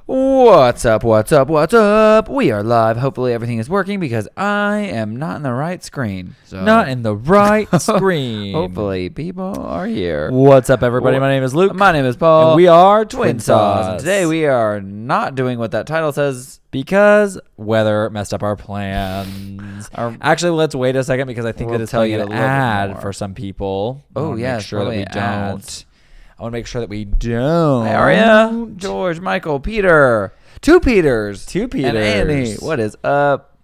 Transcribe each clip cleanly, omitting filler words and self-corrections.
What's up, what's up, what's up? We are live. Hopefully everything is working because I am not in the right screen. So. Not in the right screen. Hopefully people are here. What's up, everybody? My name is Luke. My name is Paul. And we are Twin Sauce. And today we are not doing what that title says. Because weather messed up our plans. Actually, let's wait a second because I think that it's going to get an ad for some people. Oh, yeah. Make sure that we don't. I want to make sure that we don't. Hey, Aria, George, Michael, Peter. Two Peters. And Annie. What is up?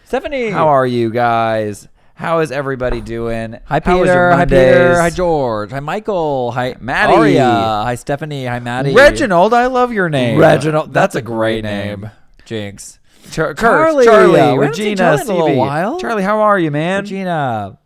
Stephanie. How are you guys? How is everybody doing? Hi, Peter. Hi, Peter. Hi, George. Hi, Michael. Hi, Maddie. Aria. Hi, Stephanie. Hi, Maddie. Reginald, I love your name. Reginald. That's a great name. Jinx. Charlie. Regina. Stevie. Charlie, how are you, man? Regina.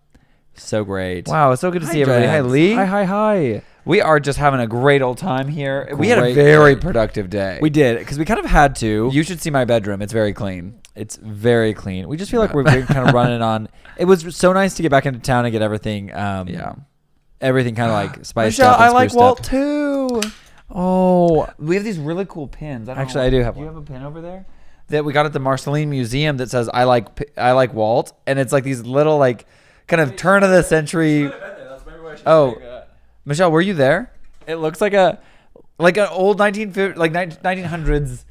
So great. Wow, it's so good to see everybody. Hi, Lee. Hi. We are just having a great old time here. We had a very productive day. We did, because we kind of had to. You should see my bedroom. It's very clean. It's very clean. We just feel like we're kind of running on. It was so nice to get back into town and get everything. Everything kind of like spiced Michelle, up. And I like spruced Walt up. too. Oh, we have these really cool pins. Actually, I do have one. Do you have a pin over there? That we got at the Marceline Museum that says I like Walt, and it's like these little like kind of turn of the century. Michelle, were you there? It looks like an old 1900s.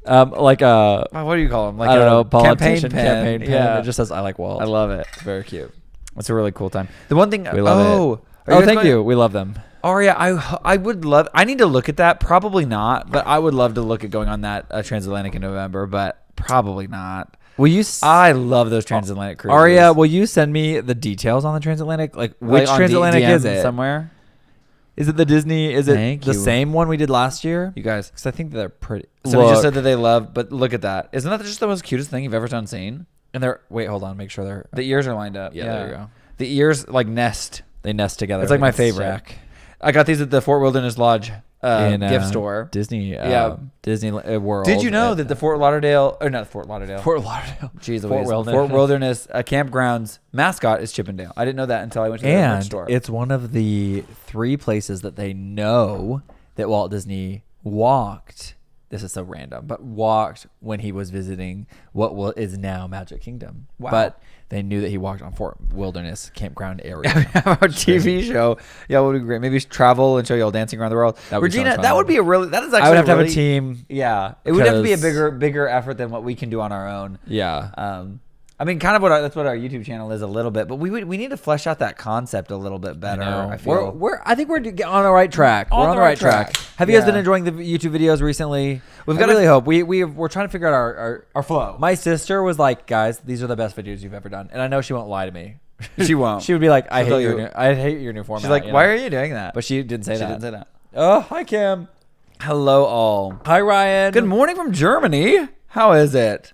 Like a what do you call them? Like I don't know, campaign politician pen. Yeah, it just says I like Walt. I love it. Very cute. It's a really cool time. The one thing we love it. Thank you. We love them. Aria, I would love. I need to look at that. Probably not, but I would love to look at going on that transatlantic in November. But probably not. I love those transatlantic cruises. Aria, will you send me the details on the transatlantic? Like which transatlantic is it? Somewhere. Is it the Disney? Is it the same one we did last year? You guys, because I think they're pretty. Somebody just said that they love, but look at that. Isn't that just the most cutest thing you've ever seen? And wait, hold on, make sure the ears are lined up. Yeah, there you go. The ears like nest. They nest together. It's like my favorite. I got these at the Fort Wilderness Lodge gift store. Disney. Disney World. Did you know that the Fort Lauderdale. Jeez, Fort Wilderness campground's mascot is Chippendale? I didn't know that until I went to the merch store. It's one of the 3 places that they know that Walt Disney walked. This is so random, but walked when he was visiting what is now Magic Kingdom. Wow. But they knew that he walked on Fort Wilderness campground area. Our TV show. Yeah, it would be great. Maybe travel and show you all dancing around the world. Regina, that would be that is actually I would have to have a team. Yeah. It would have to be a bigger effort than what we can do on our own. Yeah. I mean, kind of that's what our YouTube channel is a little bit, but we need to flesh out that concept a little bit better. I feel I think we're on the right track. We're on the right track. Have you guys been enjoying the YouTube videos recently? I really hope. We're trying to figure out our flow. My sister was like, guys, these are the best videos you've ever done, and I know she won't lie to me. She won't. She would be like, I hate your new format. She's like, why are you doing that? But she didn't say that. She didn't say that. Oh, hi Kim. Hello all. Hi Ryan. Good morning from Germany. How is it?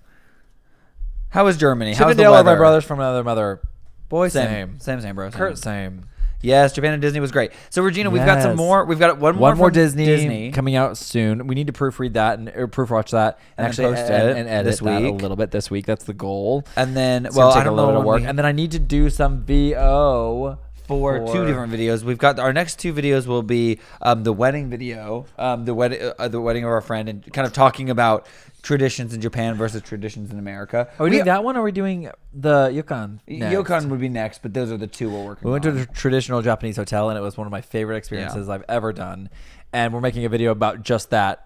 How is Germany? How's the weather? My brothers from another mother. Boy, same, bro. Kurt, same. Yes, Japan and Disney was great. So Regina, we've got some more. We've got one more Disney coming out soon. We need to proofread that or proofwatch that and actually edit this week a little bit this week. That's the goal. And then I don't know bit of work. And then I need to do some VO for 2 different videos. We've got our next 2 videos will be the wedding video, the wedding of our friend, and kind of talking about traditions in Japan versus traditions in America. Are we doing that one, or are we doing the Yukon next? Yukon would be next, but those are the 2 we're working on. We went to a traditional Japanese hotel, and it was one of my favorite experiences I've ever done. And we're making a video about just that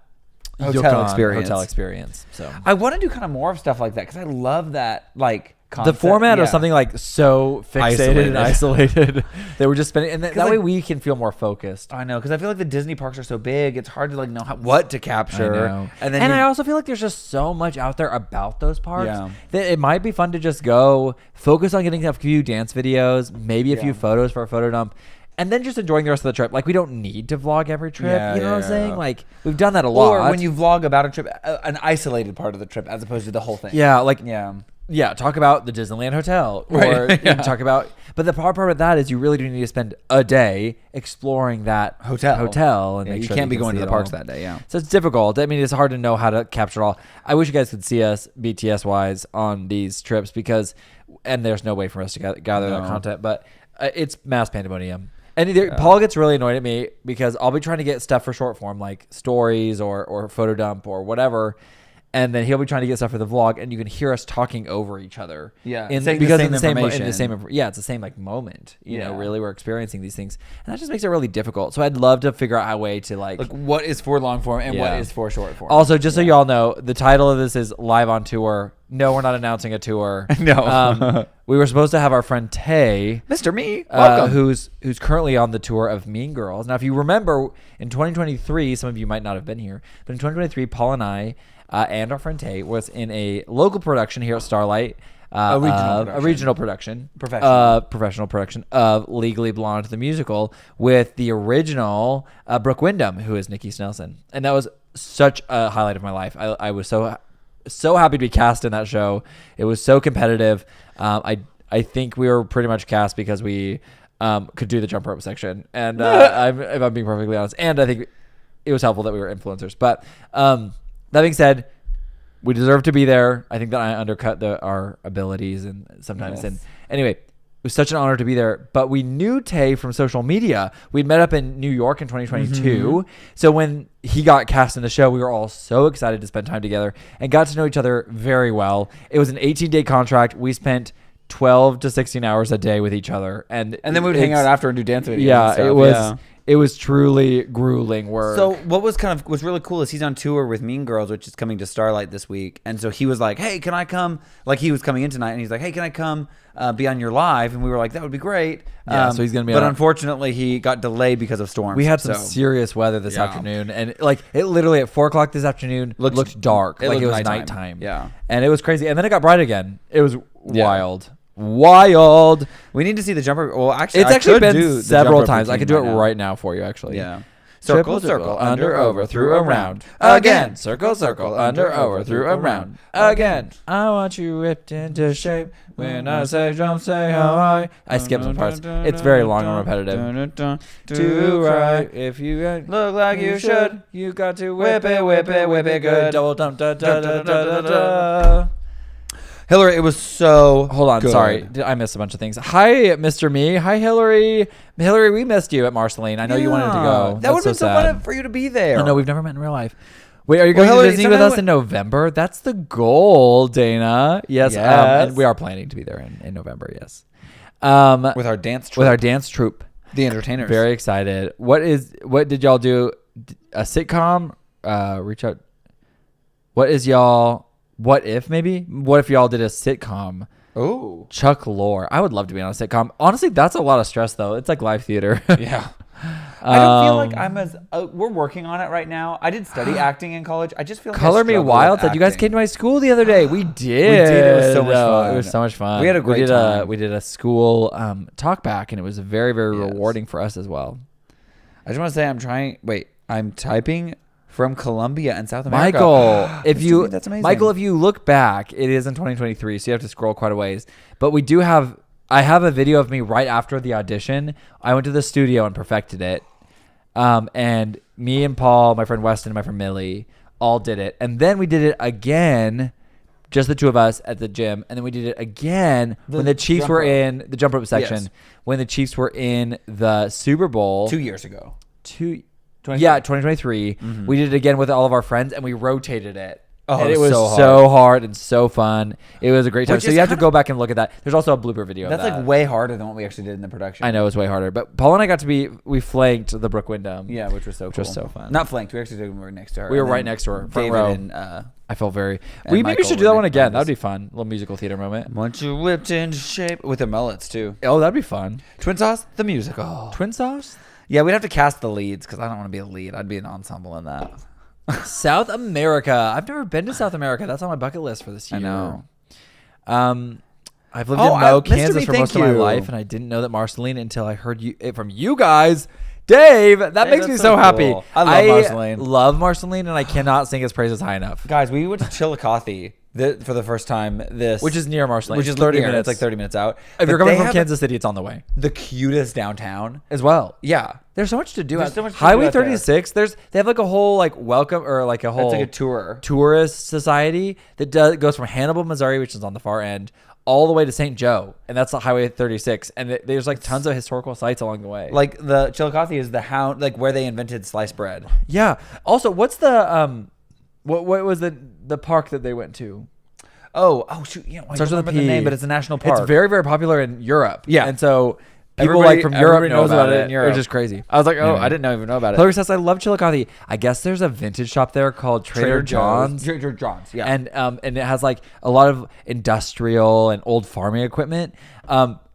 hotel experience. So I want to do kind of more of stuff like that because I love that concept. The format of something like so fixated and isolated that we're just spending, and that way we can feel more focused. I know, because I feel like the Disney parks are so big, it's hard to know what to capture. I know. And I also feel like there's just so much out there about those parks that it might be fun to just go focus on getting a few dance videos, maybe a few photos for a photo dump, and then just enjoying the rest of the trip. Like, we don't need to vlog every trip. You know what I'm saying? Like, we've done that a lot. Or when you vlog about a trip, an isolated part of the trip as opposed to the whole thing. Yeah, talk about the Disneyland Hotel. Or you can talk about... But the part of that is you really do need to spend a day exploring that hotel. And you can't be going to the parks that day, So it's difficult. I mean, it's hard to know how to capture it all. I wish you guys could see us BTS-wise on these trips because... And there's no way for us to gather that content. But it's mass pandemonium. And either Paul gets really annoyed at me because I'll be trying to get stuff for short form, like stories or photo dump or whatever. And then he'll be trying to get stuff for the vlog, and you can hear us talking over each other. Yeah, because in the same it's the same like moment. You know, really we're experiencing these things, and that just makes it really difficult. So I'd love to figure out a way to like what is for long form and what is for short form. Also, just so y'all know, the title of this is Live on Tour. No, we're not announcing a tour. No. We were supposed to have our friend Tay, Mr. Me, welcome. Who's currently on the tour of Mean Girls. Now, if you remember, in 2023, some of you might not have been here, but in 2023, Paul and I and our friend Tay was in a local production here at Starlight. A regional production. Professional production of Legally Blonde, the musical, with the original Brooke Wyndham, who is Nikki Snelson. And that was such a highlight of my life. I was so happy to be cast in that show. It was so competitive. I think we were pretty much cast because we could do the jump rope section. And if I'm being perfectly honest, and I think it was helpful that we were influencers. But that being said, we deserve to be there. I think that I undercut our abilities and sometimes. Yes. And anyway, it was such an honor to be there. But we knew Tay from social media. We'd met up in New York in 2022. Mm-hmm. So when he got cast in the show, we were all so excited to spend time together and got to know each other very well. It was an 18-day contract. We spent 12 to 16 hours a day with each other. And then we would hang out after and do dance videos. Yeah, it was... Yeah. It was truly grueling work. So what was really cool is he's on tour with Mean Girls, which is coming to Starlight this week. And so he was like, hey, can I come? Like he was coming in tonight and he's like, hey, can I come be on your live? And we were like, that would be great. Yeah, so he's going to be But unfortunately, he got delayed because of storms. We had some serious weather this afternoon. And like it literally at 4 o'clock this afternoon looked dark. It was nighttime. Yeah. And it was crazy. And then it got bright again. It was wild. Wild. We need to see the jumper. Well, actually, it's actually been several times. I could do it right now for you, actually. Yeah. Circle, circle, under, over, through, around. Again. Circle, circle, under, over, through, around. Again. I want you whipped into shape. When I say jump, say how high. I skipped some parts. It's very long and repetitive. To right. If you look like you should, you got to whip it, whip it, whip it good. Double dump, da da da da da da. Hillary, it was so Hold on, good. Sorry. I missed a bunch of things. Hi, Mr. Me. Hi, Hillary. Hillary, we missed you at Marceline. I know you wanted to go. That would have been so fun for you to be there. I know, we've never met in real life. Wait, are you going to Disney with us in November? That's the goal, Dana. Yes. And we are planning to be there in November, yes. With our dance troupe. The Entertainers. Very excited. What did y'all do? A sitcom? Reach out. What is y'all... What if y'all did a sitcom? Oh, Chuck Lorre. I would love to be on a sitcom. Honestly, that's a lot of stress though. It's like live theater. Yeah. I don't feel like I'm as we're working on it right now. I did study acting in college. I just feel like Color Me Wild said you guys came to my school the other day. We did. It was so much fun. It was so much fun. We had a great time. We did a school talk back, and it was very, very rewarding for us as well. I just want to say I'm typing from Colombia and South America. Michael, that's amazing. Michael, if you look back, it is in 2023, so you have to scroll quite a ways. But I have a video of me right after the audition. I went to the studio and perfected it. And me and Paul, my friend Weston, and my friend Millie all did it. And then we did it again, just the two of us at the gym. And then we did it again when the Chiefs were in the jump rope section. Yes. When the Chiefs were in the Super Bowl 2 years ago. 2023. Mm-hmm. We did it again with all of our friends, and we rotated it. Oh, and it was so hard and so fun. It was a great time. So you have to go back and look at that. There's also a blooper video. That's like way harder than what we actually did in the production. I know, it was way harder. But Paul and I we flanked the Brooke Wyndham. Yeah, which was so fun. Not flanked. We actually were next to her. We were right next to her. Front row. And I felt very... Maybe we should do that one again. That would be fun. A little musical theater moment. Once you whipped into shape. With the mullets, too. Oh, that'd be fun. Twin Sauce, the musical. Twin Sauce? Yeah, we'd have to cast the leads because I don't want to be a lead. I'd be an ensemble in that. South America. I've never been to South America. That's on my bucket list for this year. I know. I've lived in Kansas for most of my life, and I didn't know that Marceline until I heard it from you guys. Dave, that makes me so happy. I love Marceline. Love Marceline, and I cannot sing his praises high enough. Guys, we went to Chillicothe for the first time. Which is near Marceline. Which is 30 minutes. It's like 30 minutes out. If you're coming from Kansas City, it's on the way. The cutest downtown as well. Yeah. There's so much to do. Highway 36. They have like a whole like welcome or like a whole it's like a tourist society that goes from Hannibal, Missouri, which is on the far end, all the way to St. Joe, and that's the Highway 36, and there's like tons of historical sites along the way. Like the Chillicothe is the like where they invented sliced bread. Yeah. Also, what's the what was the park that they went to? Oh shoot! Yeah, I don't remember the name, but it's a national park. It's very, very popular in Europe. Yeah, and so people like from Europe know about it. In Europe. Which is crazy. I was like, I didn't even know about it. Hillary says, I love Chillicothe. I guess there's a vintage shop there called Trader John's. Trader John's, yeah. And it has like a lot of industrial and old farming equipment.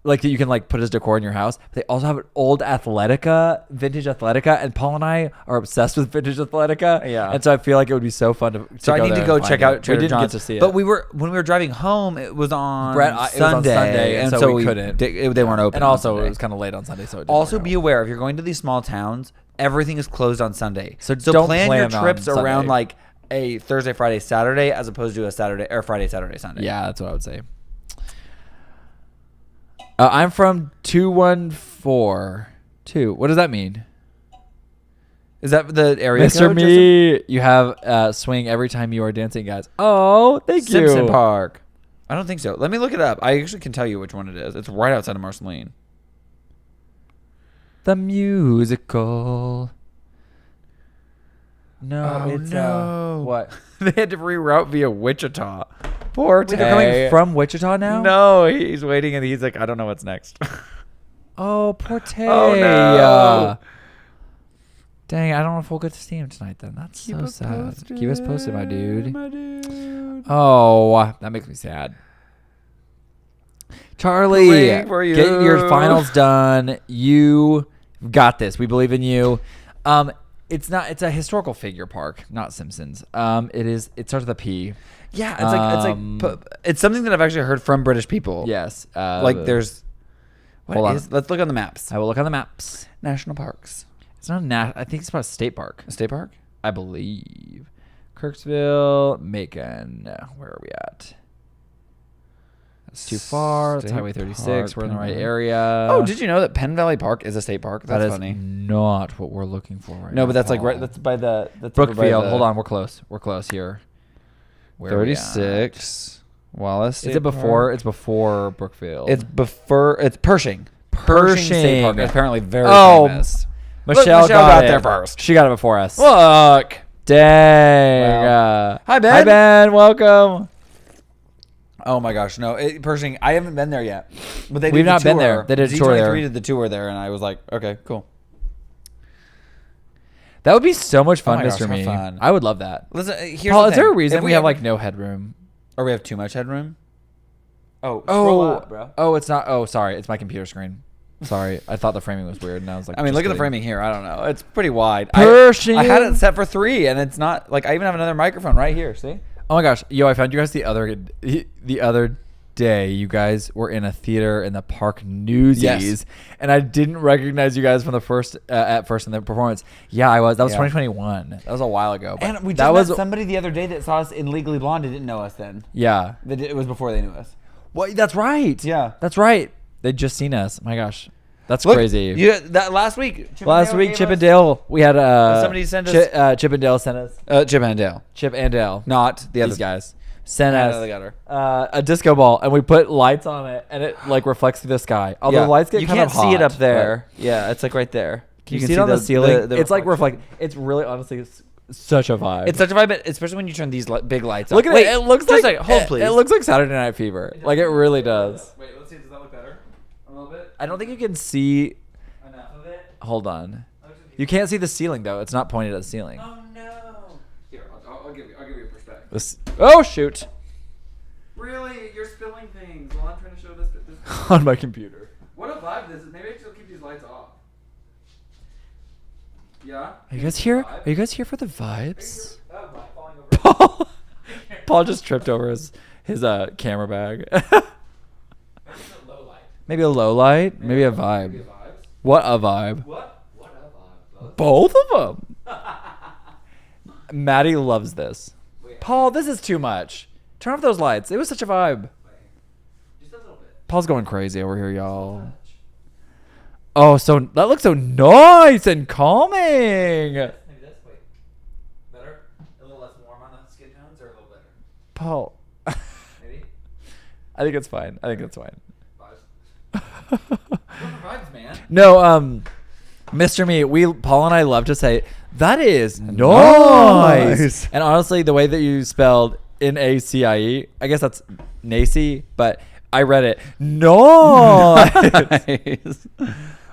Like that you can like put as decor in your house. They also have an old vintage Athletica, and Paul and I are obsessed with vintage Athletica. Yeah, and so I feel like it would be so fun to. So I need to go check out Trader John's. Get to see it, but when we were driving home, it was on Sunday, and so we couldn't. They weren't open, and also it was kind of late on Sunday. So also be aware if you're going to these small towns, everything is closed on Sunday. So don't plan your trips around like a Thursday, Friday, Saturday, as opposed to a Saturday or Friday, Saturday, Sunday. Yeah, that's what I would say. I'm from 2142. What does that mean? Is that the area Mr. code? Me, you have swing every time you are dancing, guys. Oh, thank you. Simpson Park. I don't think so. Let me look it up. I actually can tell you which one it is. It's right outside of Marceline. The musical. No, it's what? They had to reroute via Wichita. Poor Tay. Wait, they're coming from Wichita now? No, he's waiting and he's like, I don't know what's next. Oh, poor Tay. Oh, no. Dang, I don't know if we'll get to see him tonight then. That's so sad. Keep us posted, my dude. Oh, that makes me sad. Charlie, get your finals done. You got this. We believe in you. It's a historical figure park, not Simpsons. It starts with a P. Yeah, it's something that I've actually heard from British people. Yes. Let's look on the maps. I will look on the maps. National parks. It's not I think it's about a state park. A state park? I believe. Kirksville, Macon. Where are we at? That's too far. That's Highway 36. We're in the right area. Oh, did you know that Penn Valley Park is a state park? That's funny. Not what we're looking for right now. No, but that's like right. That's by the Brookfield. Hold on, we're close. We're close here. Where 36. Wallace. Is it before? It's before Brookfield. It's Pershing. Pershing State Park. Apparently very famous. Michelle got there first. She got it before us. Look. Dang. Wow. Hi, Ben. Hi, Ben. Welcome. Oh my gosh, no, Pershing. I haven't been there yet, but we've not been there. They did a tour there. Did the tour there, and I was like, okay, cool. That would be so much fun, Mr. Me. Fun. I would love that. Listen, here's Paul, the is there a reason we have like no headroom, or we have too much headroom? Scroll up, bro. Oh, it's not. Oh, sorry, it's my computer screen. Sorry, I thought the framing was weird, and I was like, I mean, look at the framing here. I don't know. It's pretty wide. Pershing. I had it set for 3, and it's not like I even have another microphone right here. See? Oh my gosh, yo! I found you guys the other day. You guys were in a theater in the Park Newsies, and I didn't recognize you guys from the first at first in the performance. Yeah, I was. That was 2021. That was a while ago. And we just met somebody the other day that saw us in Legally Blonde and didn't know us then. Yeah, it was before they knew us. Well, that's right. Yeah, that's right. They'd just seen us. My gosh. That's crazy. That last week, Chip and Dale, we had somebody sent us. Chip and Dale sent us. Chip and Dale. Chip and Dale, not the other these guys. Sent us a disco ball, and we put lights on it, and it like reflects through the sky. Although the lights get kind of hot. You can't see it up there. Yeah, it's like right there. You can see it on the ceiling. It's like reflect. It's really honestly such a vibe. It's such a vibe, especially when you turn these big lights on. Look at it. It looks like hold please. It looks like Saturday Night Fever. Like it really does. Wait, let's see. Does that look better? A little bit. I don't think you can see. Enough of it. Hold on. You can't see the ceiling though. It's not pointed at the ceiling. Oh no. Here, I'll give you a perspective. Oh shoot. Really? You're spilling things while I'm trying to show this on my computer. What a vibe this is. Maybe I should keep these lights off. Yeah? Are you guys here? Are you guys here for the vibes? Falling over. Paul just tripped over his camera bag. Maybe a low light. Maybe a vibe. Maybe a vibe. What a vibe. What a vibe. Both of them. Maddie loves this. Paul, this is too much. Turn off those lights. It was such a vibe. Just a little bit. Paul's going crazy over here, y'all. Oh, so that looks so nice and calming. Maybe this. Wait. Better? A little less warm on the skin tones or a little better? Paul. Maybe? I think it's fine. I think it's fine. Vibes, man. No, Mr. Me, Paul and I love to say that is nice. And honestly, the way that you spelled NACIE, I guess that's Nacy, but I read it nice.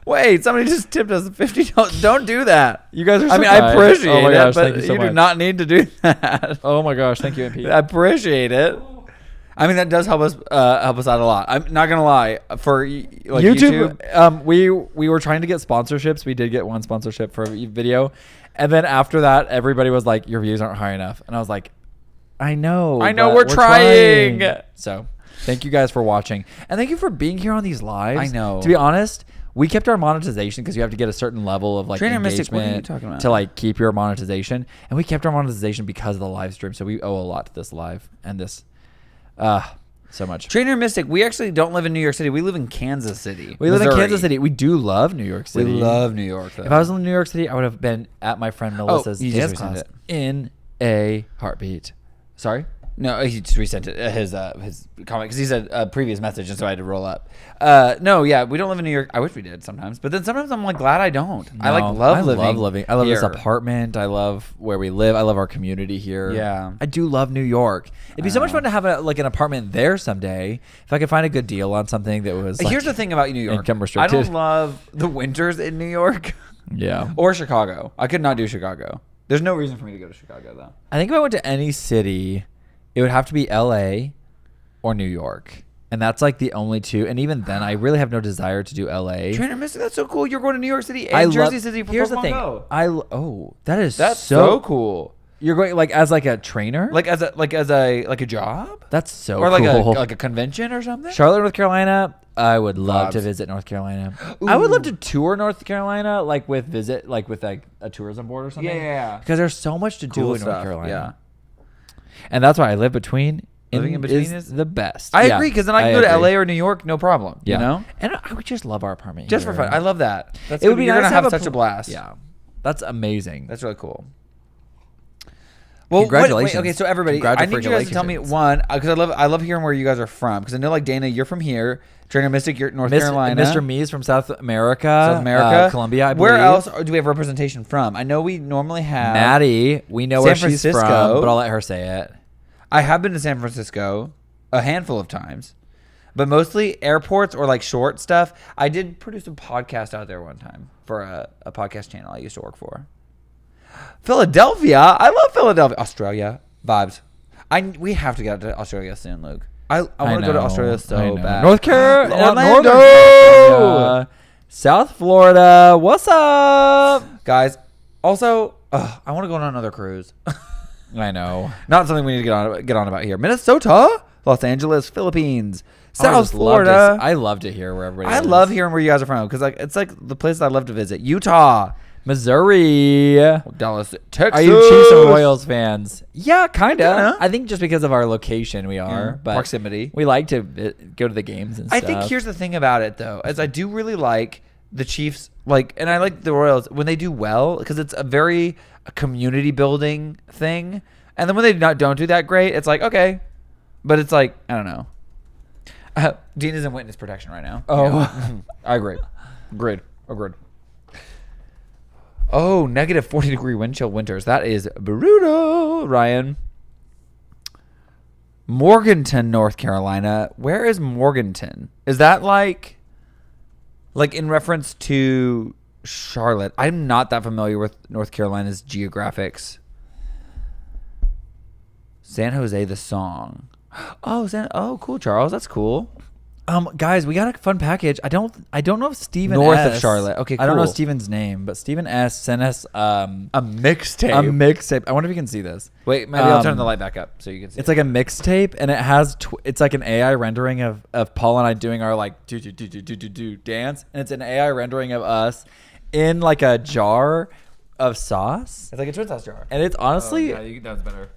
Wait, somebody just tipped us $50. Don't do that. You guys are so I mean, kind. I appreciate Oh my it, gosh, but thank you so you much. do not need to do that. Oh my gosh, thank you, MP. I appreciate it. I mean, that does help us out a lot. I'm not gonna lie. For like YouTube, we were trying to get sponsorships. We did get one sponsorship for a video, and then after that, everybody was like, "Your views aren't high enough," and I was like, "I know, but we're trying." So, thank you guys for watching, and thank you for being here on these lives. I know. To be honest, we kept our monetization because you have to get a certain level of like Trainer engagement Mystic, what are you talking about? to like keep your monetization, and we kept our monetization because of the live stream. So we owe a lot to this live and this. So much. Trainer Mystic, we actually don't live in New York City. We live in Kansas City. We live in Missouri. Kansas City. We do love New York City. We love New York, though. If I was in New York City, I would have been at my friend Melissa's you just dance resent class it. in a heartbeat. Sorry? No, he just resent it, his comment because he said a previous message, and so I had to roll up. No, yeah, we don't live in New York. I wish we did sometimes, but then sometimes I'm like glad I don't. No, I love living. I love this here. apartment. I love where we live. I love our community here. Yeah. I do love New York. It'd be so much fun to have an apartment there someday. If I could find a good deal on something that was like, Here's the thing about New York. income I restricted. don't love the winters in New York Yeah. or Chicago. I could not do Chicago. There's no reason for me to go to Chicago, though. I think if I went to any city, it would have to be LA or New York. And that's like the only two. And even then, I really have no desire to do LA. Trainer Mystic, that's so cool. You're going to New York City and Jersey City for Here's the Pokemon thing. Go. That's so cool. You're going like as like a trainer? Like as a job? That's so Or like cool. a convention or something? Charlotte, North Carolina. I would love to Vibes. visit North Carolina. Ooh. I would love to tour North Carolina, like with a tourism board or something. Yeah. Because there's so much to Cool do in stuff, North Carolina. yeah. And that's why I live between. Living in between is the best. I Yeah, agree, because then I can go to LA or New York, no problem. Yeah. You know? And I would just love our apartment Just here. for fun. I love that. That's It would be you're nice gonna to have have such a blast. Yeah. That's amazing. That's really cool. Well, Congratulations. Okay, so everybody, I need you guys to tell me one, because I love hearing where you guys are from, because I know like Dana, you're from here. Trainer Mystic, you're North Carolina. Mr. Me is from South America. Colombia, I believe. Where else do we have representation from? I know we normally have Maddie, we know San where she's Francisco. from, but I'll let her say it. I have been to San Francisco a handful of times, but mostly airports or like short stuff. I did produce a podcast out there one time for a podcast channel I used to work for. Philadelphia. I love Philadelphia. Australia. Vibes. We have to get out to Australia soon, Luke. I want to go to Australia so bad. North Carolina. Orlando. California, South Florida. What's up? Guys, also, I want to go on another cruise. I know. Not something we need to get on about here. Minnesota, Los Angeles, Philippines, I South just love Florida. I love to hear where everybody I is. love hearing where you guys are from, because like it's like the places I love to visit. Utah, Missouri. Dallas, Texas. Are you Chiefs and Royals fans? Yeah, kind Kinda. of. I think just because of our location we are. But proximity. we like to go to the games and I stuff. think here's the thing about it, though, is I do really like the Chiefs, and I like the Royals when they do well, because it's a very community building thing. And then when they don't do that great, it's like, okay. But it's like, I don't know. Dean is in witness protection right now. Oh. Yeah. I agree. Agreed. Oh, negative 40-degree wind chill winters. That is brutal, Ryan. Morganton, North Carolina. Where is Morganton? Is that like in reference to Charlotte? I'm not that familiar with North Carolina's geographics. San Jose, the song. Oh, cool, Charles. That's cool. Guys, we got a fun package. I don't know if Steven North S. of Charlotte. Okay, I don't know cool. Steven's name, but Steven S. sent us A mixtape. a mixtape. I wonder if you can see this. Wait, maybe I'll turn the light back up so you can see. It's like a mixtape, and it has it's like an AI rendering of Paul and I doing our like do dance, and it's an AI rendering of us in like a jar of sauce, It's like a twin sauce jar. and it's honestly. That's better.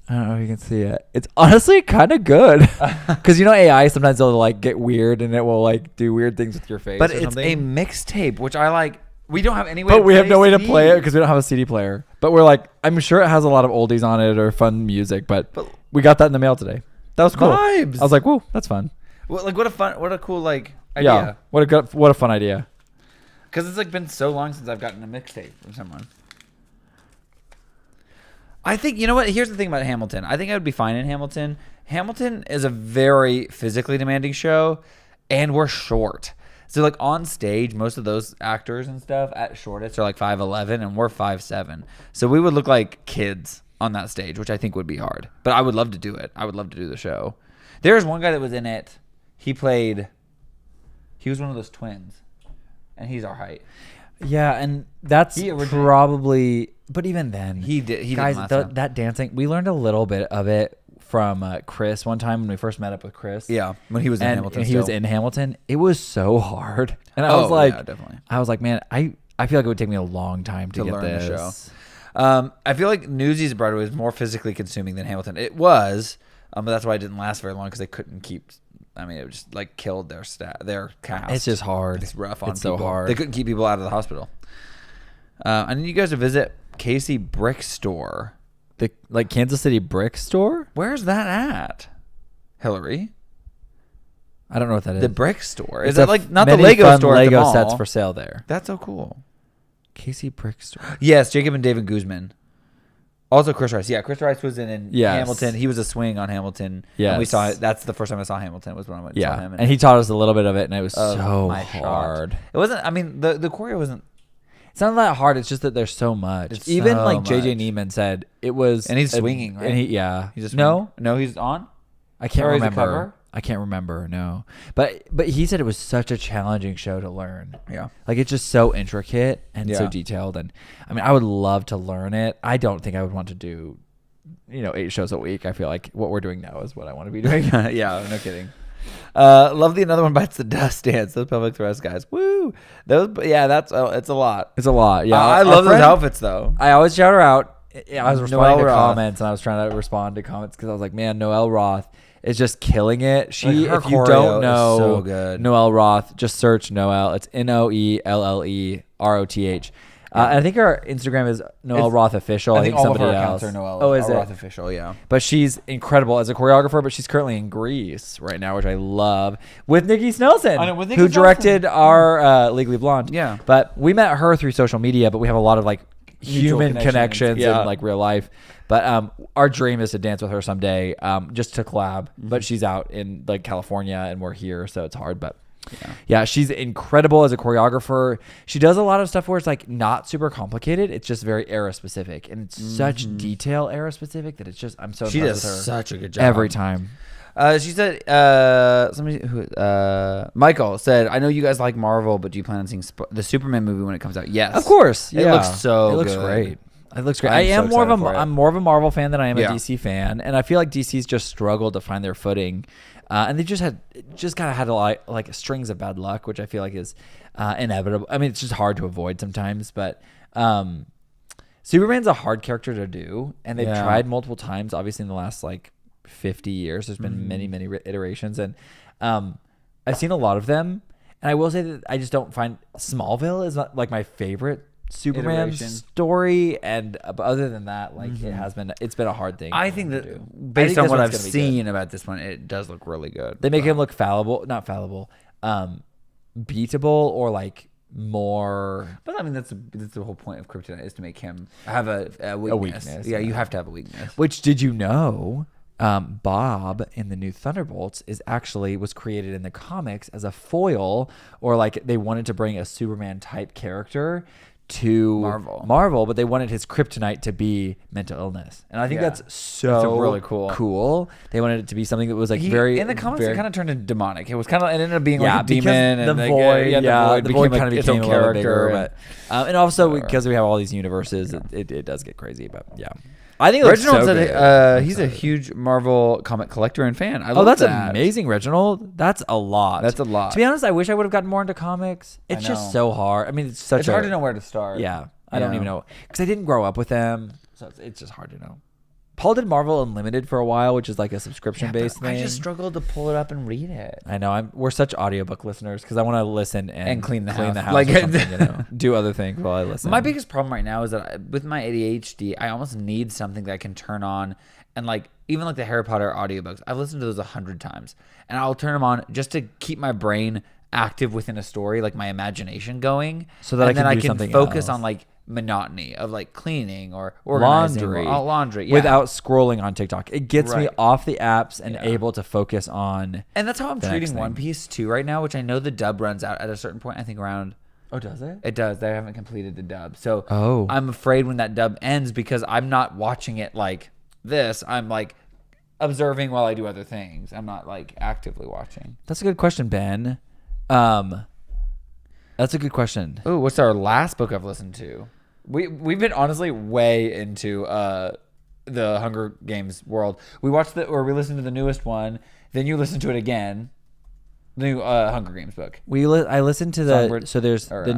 I don't know if you can see it. It's honestly kind of good. Because AI sometimes they'll like get weird and it will like do weird things with your face. But or it's something. a mixtape, which I like. We don't have any way. But we have no way to CD. play it because we don't have a CD player. But we're like, I'm sure it has a lot of oldies on it or fun music. But we got that in the mail today. That was cool. Vibes. I was like, whoa, that's fun. What a cool like Yeah. idea. What a fun idea. Because it's like been so long since I've gotten a mixtape from someone. I think, you know what? Here's the thing about Hamilton. I think I would be fine in Hamilton. Hamilton is a very physically demanding show, and we're short. So, like, on stage, most of those actors and stuff at shortest are like 5'11", and we're 5'7". So we would look like kids on that stage, which I think would be hard. But I would love to do it. I would love to do the show. There's one guy that was in it. He was one of those twins, and he's our height. Yeah, and that's probably... But even then, he guys, that dancing, we learned a little bit of it from Chris one time when we first met up with Chris. Yeah, when he was in Hamilton. And he was in Hamilton. It was so hard, and I was like, yeah, definitely. I was like, man, I feel like it would take me a long time to get learn this. the show. I feel like Newsies Broadway was more physically consuming than Hamilton. It was, but that's why it didn't last very long because they couldn't keep. I mean, it just like killed their cast. It's just hard. It's rough on it's people. So hard. They couldn't keep people out of the hospital. I need you guys to visit Casey Brick Store. The Kansas City Brick Store? Where's that at? Hillary? I don't know what that is. The Brick Store. It's Is that like not the many Lego fun store? At the Lego mall? sets for sale there. That's so cool. Casey Brick Store. Yes, Jacob and David Guzman. Also Chris Rice. Yeah, Chris Rice was in Yes. Hamilton. He was a swing on Hamilton. Yeah, and we saw it. That's the first time I saw Hamilton. Was when I went and saw him. And he taught us a little bit of it, and it was so hard. It wasn't. I mean, the choreo wasn't. It's not that hard. It's just that there's so much. It's Even so like JJ much. Neiman said, it was. And he's swinging, right? And he's just no, he's on. I can't Or he's a remember. cover? I can't remember. No, but he said it was such a challenging show to learn. Yeah. Like it's just so intricate and so Yeah. detailed. And I mean, I would love to learn it. I don't think I would want to do, 8 shows a week. I feel like what we're doing now is what I want to be doing. Yeah, no kidding. Love the Another One Bites the Dust dance. Those pelvic thrust guys. Woo! It's a lot. It's a lot. Yeah, I love those outfits though. I always shout her out. I was responding Noelle to Roth. comments, and I was trying to respond to comments because I was like, man, Noelle Roth is just killing it. She, Like, her if you choreo don't is know so good. Noelle Roth, just search Noelle. It's NoelleRoth. And I think her Instagram is Noelle Roth Official. I think all of somebody her else. accounts are Noelle is Roth it? Official. Yeah. But she's incredible as a choreographer, but she's currently in Greece right now, which I love, with Nikki Snelson, I know, with Nikki who Snelson. directed our Legally Blonde. Yeah. But we met her through social media, but we have a lot of like Mutual human connections Yeah. in like real life. But our dream is to dance with her someday, just to collab. But she's out in like California and we're here, so it's hard. But yeah, she's incredible as a choreographer. She does a lot of stuff where it's like not super complicated. It's just very era specific, and it's such detail era specific that it's just I'm so She impressed does with her such a good job every time. She said, Michael said, I know you guys like Marvel, but do you plan on seeing the Superman movie when it comes out? Yes. Of course. It looks so It looks good. great. It looks great. I'm so excited for it. I'm more of a Marvel fan than I am a Yeah. DC fan, and I feel like DC's just struggled to find their footing, and they just kind of had a lot like strings of bad luck, which I feel like is inevitable. I mean, it's just hard to avoid sometimes, but Superman's a hard character to do, and they've tried multiple times. Obviously, in the last like 50 years, there's been many iterations, and I've seen a lot of them. And I will say that I just don't find Smallville is not like my favorite Superman story, and but other than that, like it's been a hard thing. I think to that do. based on what I've this one's gonna be seen about this one, it does look really good. they make him look not fallible, beatable, or like more. But I mean, that's the whole point of Kryptonite, is to make him have a weakness. weakness, Yeah, yeah. you have to have a weakness. Which, did you know? Bob in the new Thunderbolts was created in the comics as a foil, or like they wanted to bring a Superman type character to Marvel, but they wanted his kryptonite to be mental illness, and I think that's really cool. They wanted it to be something that was like very in the comics. It kind of turned into demonic. It was kind of it ended up being like a because demon, the and like, void, the void kind of its became own a little character. bigger, and also because we have all these universes, it does get crazy. But yeah. I think it looks Reginald so said good. he's a huge Marvel comic collector and fan. I love that's that. amazing, Reginald. That's a lot. That's a lot. To be honest, I wish I would have gotten more into comics. It's just so hard. I mean, it's hard to know where to start. Yeah, I don't even know because I didn't grow up with them, so it's just hard to know. Paul did Marvel Unlimited for a while, which is like a subscription based thing. I just struggled to pull it up and read it. I know. We're such audiobook listeners because I want to listen and clean the house. Like, or something, you know, do other things while I listen. My biggest problem right now is that with my ADHD, I almost need something that I can turn on and like even like the Harry Potter audiobooks. I've listened to those 100 times, and I'll turn them on just to keep my brain active within a story, like my imagination going, so that I can can focus on like monotony of like cleaning or laundry, laundry without scrolling on TikTok. It gets me Right. off the apps and able to focus on. And that's how I'm the treating next One thing. Piece too right now, which I know the dub runs out at a certain point. I think around. Oh, does it? It does. They haven't completed the dub, so Oh. I'm afraid when that dub ends because I'm not watching it like this. I'm like observing while I do other things. I'm not like actively watching. That's a good question, Ben. That's a good question. Oh, what's our last book I've listened to? We've been honestly way into the Hunger Games world. We listened to the newest one, then you listened to it again. The new Hunger Games book. I listened to Songbird, so there's the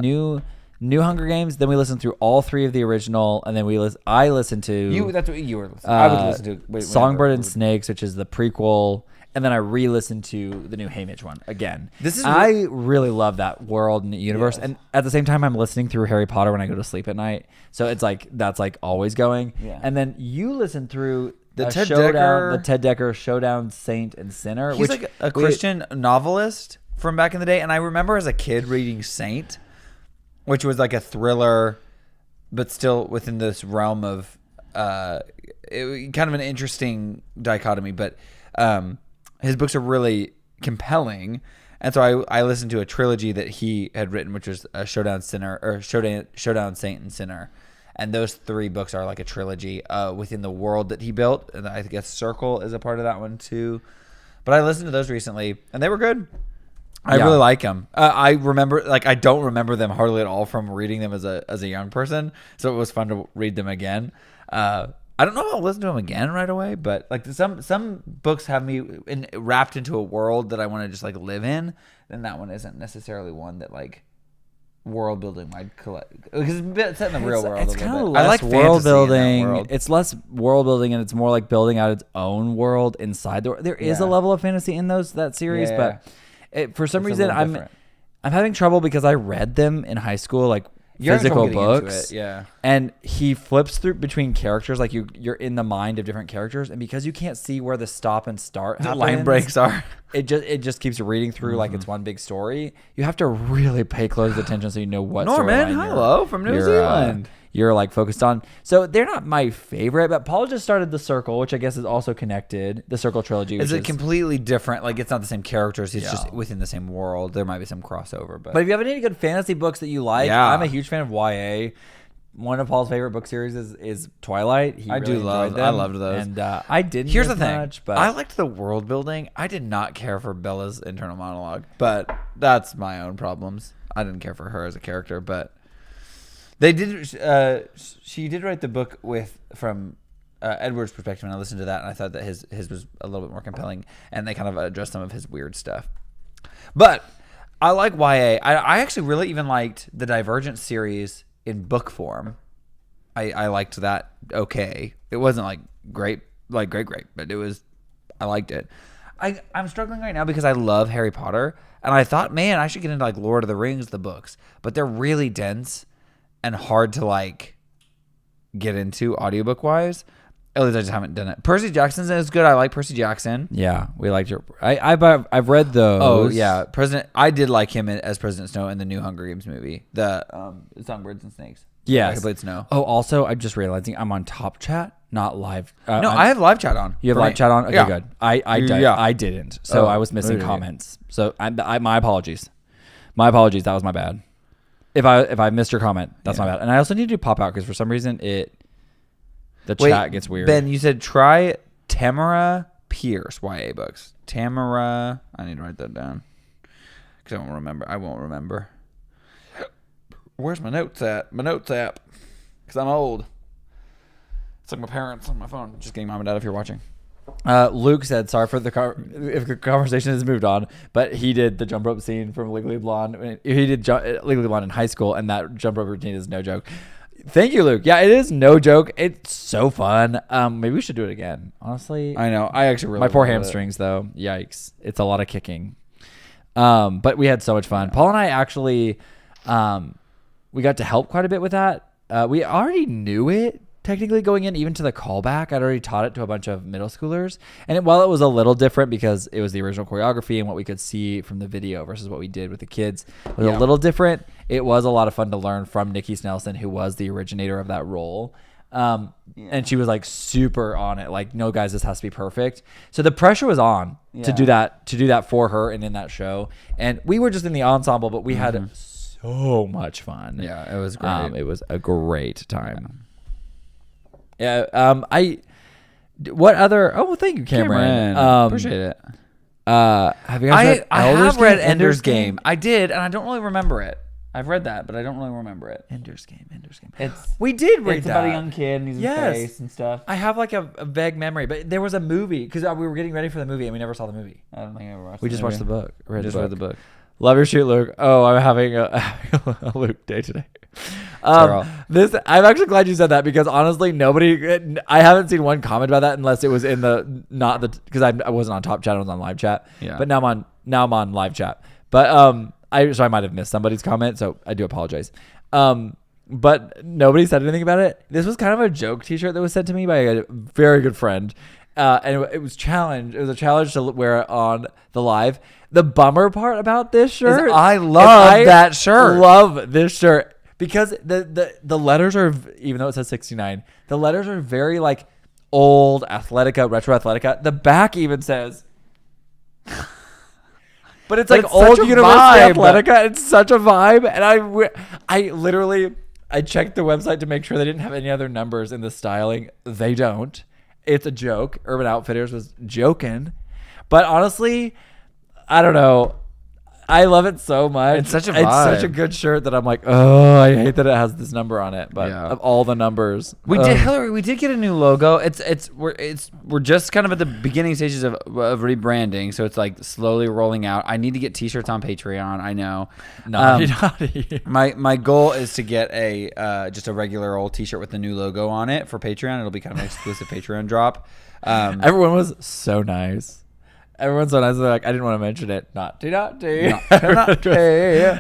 new Hunger Games. Then we listened through all 3 of the original, and then I listened to That's what you were listening. I would listen to Songbird and Snakes, which is the prequel. And then I re-listened to the new Haymitch one again. I really love that world and universe. Yes. And at the same time, I'm listening through Harry Potter when I go to sleep at night. So it's like that's like always going. Yeah. And then you listen through the Ted Decker Showdown, Saint and Sinner. He's like a Christian novelist from back in the day. And I remember as a kid reading Saint, which was like a thriller, but still within this realm of kind of an interesting dichotomy. But his books are really compelling, and so I listened to a trilogy that he had written, which was Showdown Saint and Sinner, and those 3 books are like a trilogy within the world that he built, and I guess Circle is a part of that one too. But I listened to those recently, and they were good. I really like them. I don't remember them hardly at all from reading them as a young person, so it was fun to read them again. I don't know if I'll listen to them again right away, but like some books have me wrapped into a world that I want to just like live in. Then that one isn't necessarily one that like world building might collect because it's set in the real world. It's kind of of less I like world building. World. It's less world building, and it's more like building out its own world inside the. There is a level of fantasy in that series, but for some reason I'm having trouble because I read them in high school, like. Physical books, and he flips through between characters, like you're in the mind of different characters, and because you can't see where the stop and start line breaks are, it just keeps reading through like it's one big story. You have to really pay close attention so you know what. Norman, hello from New Zealand. You're like focused on. So they're not my favorite, but Paul just started The Circle, which I guess is also connected. The Circle trilogy. It's completely different. Like it's not the same characters. It's just within the same world. There might be some crossover, but if you have any good fantasy books that you like, I'm a huge fan of YA. One of Paul's favorite book series is Twilight. I loved those, and I didn't. Here's the thing, much, but I liked the world building. I did not care for Bella's internal monologue, but that's my own problems. I didn't care for her as a character, but. They did. She did write the book from Edward's perspective, and I listened to that, and I thought that his was a little bit more compelling, and they kind of addressed some of his weird stuff. But I like YA. I actually really even liked the Divergent series in book form. I liked that. Okay, it wasn't like great, but it was. I liked it. I'm struggling right now because I love Harry Potter, and I thought, man, I should get into like Lord of the Rings, the books, but they're really dense and hard to like get into audiobook wise. At least I just haven't done it. Percy Jackson's is good. I like Percy Jackson. Yeah, we liked your. I've read those. Oh yeah, I did like him as President Snow in the new Hunger Games movie, the Songbirds and Snakes. Yeah, he played Snow. Oh, also, I'm just realizing I'm on Top Chat, not live. I have live chat on. You have live chat on? Okay, yeah. Good. I didn't, so I was missing comments. So my apologies. My apologies. That was my bad. If I missed your comment, that's my bad. And I also need to pop out because for some reason chat gets weird. Ben, you said try Tamara Pierce YA books. Tamara, I need to write that down because I won't remember. Where's my notes at? My notes app. Because I'm old. It's like my parents on my phone. Just kidding, Mom and Dad, if you're watching. Luke said, sorry for if the conversation has moved on, but he did the jump rope scene from Legally Blonde. He did Legally Blonde in high school, and that jump rope routine is no joke. Thank you, Luke. Yeah, it is no joke. It's so fun. Maybe we should do it again. Honestly, I know. I actually really my poor love hamstrings though. Yikes! It's a lot of kicking. But we had so much fun. Paul and I actually, we got to help quite a bit with that. We already knew it technically going in, even to the callback. I'd already taught it to a bunch of middle schoolers. And while it was a little different because it was the original choreography and what we could see from the video versus what we did with the kids was a little different, it was a lot of fun to learn from Nikki Snelson, who was the originator of that role. And she was like super on it. Like, no, guys, this has to be perfect. So the pressure was on to do that for her and in that show. And we were just in the ensemble, but we had so much fun. Yeah, it was great. It was a great time. Yeah. What other? Oh, well, thank you, Cameron. Appreciate it. Have you guys read I have read Ender's Game. I did, and I don't really remember it. I've read that, but I don't really remember it. Ender's Game. We did read It's that. About a young kid and he's in space and stuff. I have like a vague memory, but there was a movie because we were getting ready for the movie and we never saw the movie. I don't think I ever watched. We just watched the book. Read the book. Love your shoot, Luke. Oh, I'm having a Luke day today. I'm actually glad you said that because honestly, I haven't seen one comment about that unless it was in because I wasn't on top chat, I was on live chat. Yeah. But now I'm on live chat. But so I might have missed somebody's comment, so I do apologize. But nobody said anything about it. This was kind of a joke T-shirt that was sent to me by a very good friend, and it was a challenge to wear it on the live. The bummer part about this shirt, I love that shirt. Love this shirt because the letters are, even though it says 69, the letters are very like old Athletica, retro Athletica. The back even says. But it's like old University Athletica. It's such a vibe. And I literally checked the website to make sure they didn't have any other numbers in the styling. They don't. It's a joke. Urban Outfitters was joking. But honestly, I don't know. I love it so much. It's such a vibe. It's such a good shirt that I'm like, oh, I hate that it has this number on it. But of all the numbers, we did get a new logo. We're just kind of at the beginning stages of rebranding, so it's like slowly rolling out. I need to get T-shirts on Patreon. I know. My goal is to get just a regular old T-shirt with the new logo on it for Patreon. It'll be kind of an exclusive Patreon drop. Everyone was so nice. Everyone's so nice. They're like, I didn't want to mention it. Not do.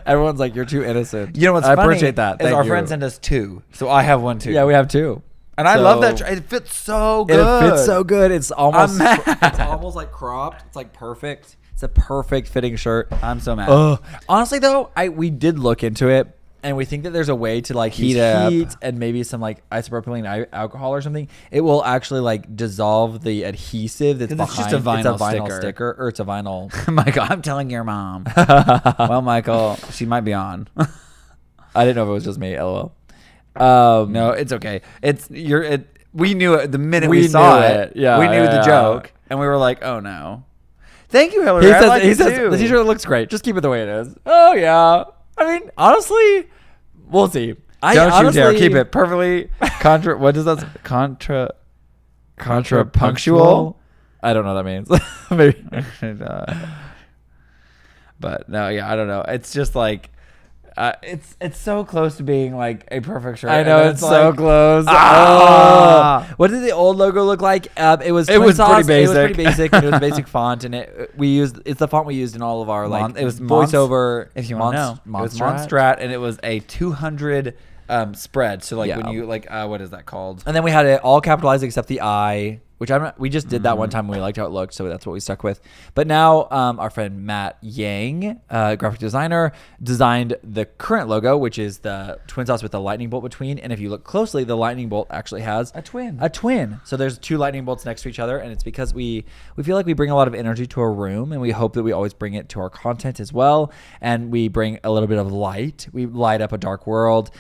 Everyone's like, you're too innocent. You know what's I funny appreciate that. Is our friend sent us 2, so I have one too. Yeah, we have 2, and I love that. It fits so good. It fits so good. It's almost like cropped. It's like perfect. It's a perfect fitting shirt. I'm so mad. Honestly, though, we did look into it. And we think that there's a way to like heat and maybe some like isopropylene alcohol or something. It will actually like dissolve the adhesive that's behind. It's just a vinyl sticker, or it's a vinyl. Michael, I'm telling your mom. Well, Michael, she might be on. I didn't know if it was just me. LOL. No, it's okay. We knew it the minute we saw it. Yeah, we knew the joke, and we were like, "Oh no!" Thank you, Hillary. He says the T-shirt looks great. Just keep it the way it is. Oh yeah. I mean, honestly, we'll see. Don't you dare keep it perfectly what does that contrapunctual? I don't know what that means. Maybe. But no, yeah, I don't know. It's just like it's so close to being like a perfect shirt. I know, it's so close. What did the old logo look like? It was pretty basic. It was pretty basic. And it was basic font, and it's the font we used in all of our it was voiceover. If you want to know, it was Monstrat, and it was a 200 spread. So like when you what is that called? And then we had it all capitalized except the I, which we just did that one time and we liked how it looked, so that's what we stuck with. But now our friend Matt Yang, graphic designer, designed the current logo, which is the twin sauce with the lightning bolt between. And if you look closely, the lightning bolt actually has a twin. So there's 2 lightning bolts next to each other, and it's because we feel like we bring a lot of energy to a room, and we hope that we always bring it to our content as well. And we bring a little bit of light. We light up a dark world.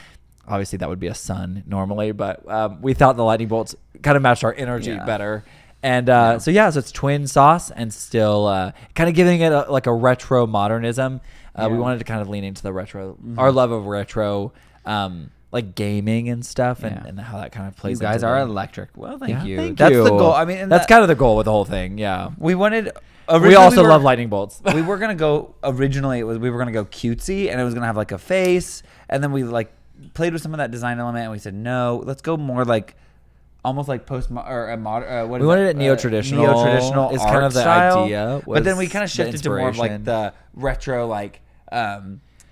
Obviously, that would be a sun normally, but we thought the lightning bolts kind of matched our energy better. And so it's twin sauce and still kind of giving it a retro modernism. We wanted to kind of lean into the retro, our love of retro, like gaming and stuff, and how that kind of plays. You guys are electric. Well, thank you. That's the goal. I mean, that's kind of the goal with the whole thing. Yeah, we wanted. We also love lightning bolts. We were gonna go. Originally, we were gonna go cutesy, and it was gonna have like a face, and then we played with some of that design element, and we said no, let's go more like almost like post or a modern. We wanted it neo-traditional. Neo-traditional is art kind of the style, idea. But then we kind of shifted to more of like the retro, like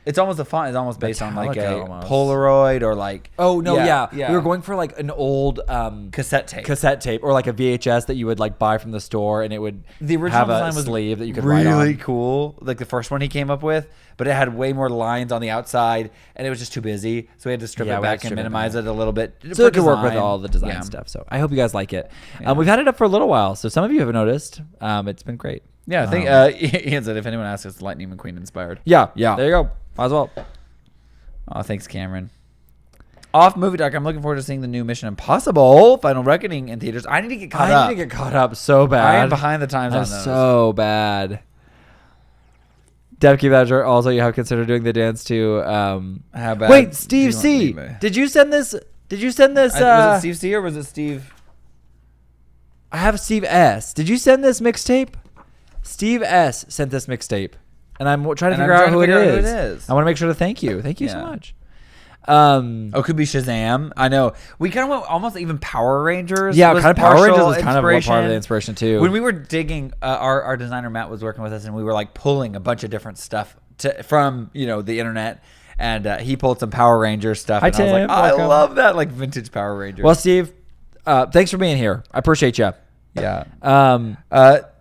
it's almost the font is almost based on like a Polaroid or like. Oh no, yeah. We were going for like an old cassette tape or like a VHS that you would like buy from the store, and it would the original have a design was sleeve that you could write on. Really cool, like the first one he came up with, but it had way more lines on the outside, and it was just too busy, so we had to strip it back and minimize it a little bit, so it could work with all the design stuff. So I hope you guys like it. We've had it up for a little while, so some of you have noticed. It's been great. Yeah, I think Ian said if anyone asks, it's Lightning McQueen inspired. Yeah. There you go. Might as well. Oh, thanks, Cameron. Off Movie Doc, I'm looking forward to seeing the new Mission Impossible Final Reckoning in theaters. I need to get caught up. I need to get caught up so bad. I am behind the times on those. So bad. Devkey Badger, also you have considered doing the dance to how bad? Wait, Steve C. Did you send this? Was it Steve C or was it Steve? I have Steve S. Did you send this mixtape? Steve S. sent this mixtape. And I'm trying to figure out who it is. I want to make sure to thank you. Thank you so much. It could be Shazam. I know. We kind of went almost even Power Rangers. Yeah, kind of Power Rangers is kind of part of the inspiration too. When we were digging, our designer Matt was working with us, and we were like pulling a bunch of different stuff from the internet, and he pulled some Power Rangers stuff. Hi, and Tim. I was like, I love that, like vintage Power Rangers. Well, Steve, thanks for being here. I appreciate you. Yeah.